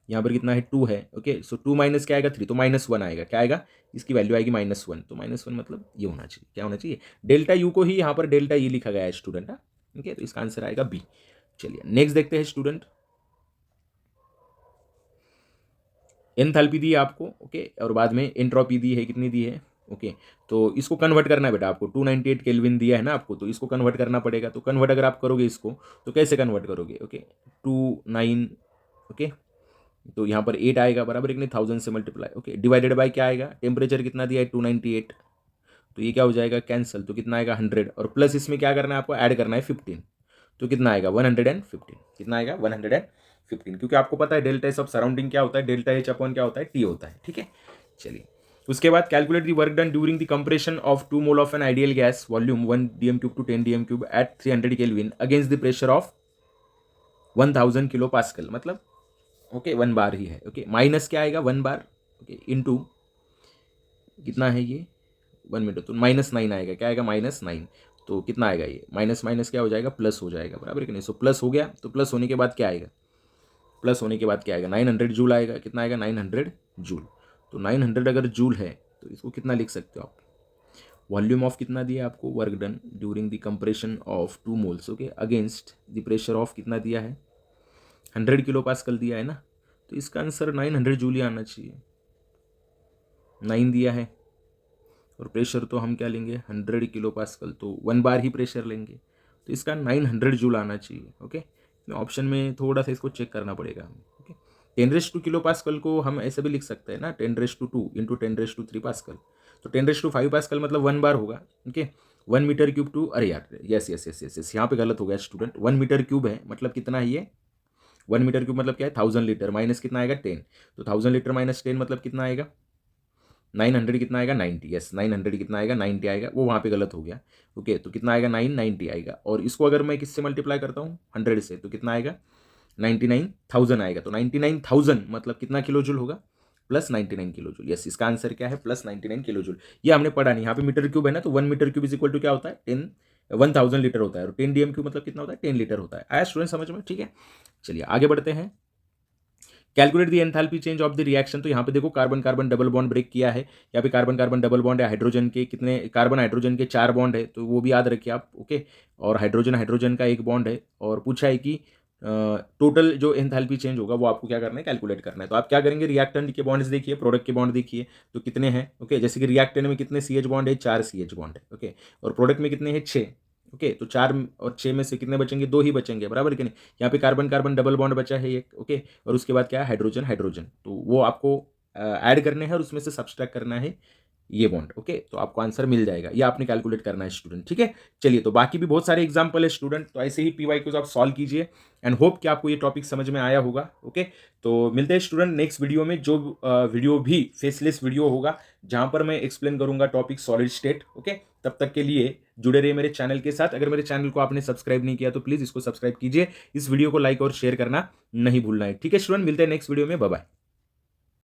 यहाँ पर कितना है 2 है, ओके। सो 2 माइनस क्या आएगा 3, तो -1 आएगा, क्या आएगा, इसकी वैल्यू आएगी -1, तो -1 मतलब ये होना चाहिए, क्या होना चाहिए, डेल्टा यू को ही यहाँ पर डेल्टा ई लिखा गया है स्टूडेंट, ओके। तो इसका आंसर आएगा बी। चलिए नेक्स्ट देखते हैं स्टूडेंट, एंथैल्पी दी है आपको, ओके, और बाद में एंट्रोपी दी है, कितनी दी है, ओके। तो इसको कन्वर्ट करना है बेटा आपको, 298 केल्विन दिया है ना आपको, तो इसको कन्वर्ट करना पड़ेगा। तो कन्वर्ट अगर आप करोगे इसको, तो कैसे कन्वर्ट करोगे, ओके, 29, ओके, तो यहाँ पर 8 आएगा, बराबर एक नहीं, 1000 से मल्टीप्लाई, ओके, डिवाइडेड बाय क्या आएगा, टेम्परेचर कितना दिया है 298, तो ये क्या हो जाएगा कैंसिल, तो कितना आएगा 100, और प्लस इसमें क्या करना है आपको, ऐड करना है 15, तो कितना आएगा 115, कितना आएगा 115, क्योंकि आपको पता है डेल्टा एच ऑफ सराउंडिंग क्या होता है, डेल्टा एच अपॉन क्या होता है, टी होता है, ठीक है। चलिए उसके बाद calculate the work done during the compression of 2 mole of an ideal gas volume 1 dm³ to 10 dm³ at 300 kelvin against the pressure of 1000 kilo pascal, मतलब ओके 1 बार ही है, ओके, माइनस क्या आएगा 1 बार, ओके, इनटू कितना है ये 1 metre, तो -9 आएगा, क्या आएगा -9, तो कितना आएगा ये माइनस माइनस क्या हो जाएगा, प्लस हो जाएगा, बराबर कि नहीं। सो प्लस हो गया, तो प्लस होने के बाद क्या आएगा, प्लस होने के बाद क्या आएगा 900 जूल आएगा, कितना आएगा 900 जूल। तो 900 अगर जूल है तो इसको कितना लिख सकते हो आप, वॉल्यूम ऑफ कितना दिया आपको, work done during the compression of 2 moles, okay, against the pressure of कितना दिया है 100 किलो पास्कल दिया है ना, तो इसका आंसर 900 जूल ही आना चाहिए, 9 दिया है और प्रेशर तो हम क्या लेंगे 100 किलो पास्कल, तो 1 बार ही प्रेशर लेंगे, तो इसका 900 जूल आना चाहिए, ओके। ऑप्शन में थोड़ा सा इसको चेक करना पड़ेगा, ओके। 10⁻² किलो पास्कल को हम ऐसे भी लिख सकते हैं ना, 10⁻² इंटू 10⁻³ पास्कल, तो 10⁻5 पास्कल मतलब 1 बार होगा, ओके। 1 मीटर क्यूब टू, अरे यार yes yes yes yes yes, यहाँ पे गलत हो गया स्टूडेंट, 1 मीटर क्यूब है मतलब कितना है ये, 1 मीटर क्यूब मतलब क्या है 1000 लीटर, माइनस कितना आएगा 10, तो 1000 लीटर माइनस 10 मतलब कितना आएगा 900, कितना आएगा 90, यस 900 कितना आएगा 90 आएगा, वो वहाँ पे गलत हो गया, ओके। तो कितना आएगा 990 आएगा, और इसको अगर मैं किससे मल्टीप्लाई करता हूँ 100 से, तो कितना आएगा 99,000 आएगा, तो 99,000 मतलब कितना किलो जूल होगा, प्लस 99 किलो जूल, यस इसका आंसर क्या है प्लस 99 किलो जूल। ये हमने पढ़ा नहीं, यहाँ पे मीटर क्यूब है ना, तो 1 metre cube is equal to क्या होता है 1000 लीटर होता है, और 10 dm³ मतलब कितना होता है 10 लीटर होता है। आया स्टूडेंट समझ में, ठीक है। चलिए आगे बढ़ते हैं, calculate the enthalpy change of the reaction. तो यहाँ पे देखो carbon carbon double bond break किया है, यहाँ पे कार्बन कार्बन डबल बॉन्ड है, हाइड्रोजन के कितने, कार्बन हाइड्रोजन के 4 बॉन्ड है, तो वो भी याद रखिए आप, ओके। और हाइड्रोजन हाइड्रोजन का 1 बॉन्ड है, और पूछा है कि टोटल जो एंथैल्पी चेंज होगा वो आपको क्या करना है कैलकुलेट करना है। तो आप क्या करेंगे, रिएक्टेंट के बॉन्ड्स देखिए, प्रोडक्ट के बॉन्ड देखिए, तो कितने हैं, ओके। जैसे कि रिएक्टेंट में कितने CH बॉन्ड है, 4 CH बॉन्ड है, ओके। और प्रोडक्ट में कितने हैं 6, ओके। तो 4 और 6 में से कितने बचेंगे, 2 ही बचेंगे, बराबर कि नहीं। यहाँ पे कार्बन कार्बन डबल बॉन्ड बचा है एक, ओके। और उसके बाद क्या है हाइड्रोजन हाइड्रोजन, तो वो आपको ऐड करने हैं और उसमें से सब्सट्रैक्ट करना है ये बॉन्ड, ओके। तो आपको आंसर मिल जाएगा, ये आपने कैलकुलेट करना है स्टूडेंट, ठीक है। चलिए तो बाकी भी बहुत सारे एग्जांपल है स्टूडेंट, तो ऐसे ही PYQs आप सॉल्व कीजिए, एंड होप कि आपको ये टॉपिक समझ में आया होगा, ओके। तो मिलते हैं स्टूडेंट नेक्स्ट वीडियो में, जो वीडियो भी फेसलेस वीडियो होगा, जहां पर मैं एक्सप्लेन करूंगा टॉपिक सॉलिड स्टेट, ओके। तब तक के लिए जुड़े रहिए मेरे चैनल के साथ। अगर मेरे चैनल को आपने सब्सक्राइब नहीं किया तो प्लीज इसको सब्सक्राइब कीजिए, इस वीडियो को लाइक और शेयर करना नहीं भूलना है, ठीक है स्टूडेंट। मिलते हैं नेक्स्ट वीडियो में, बाय बाय।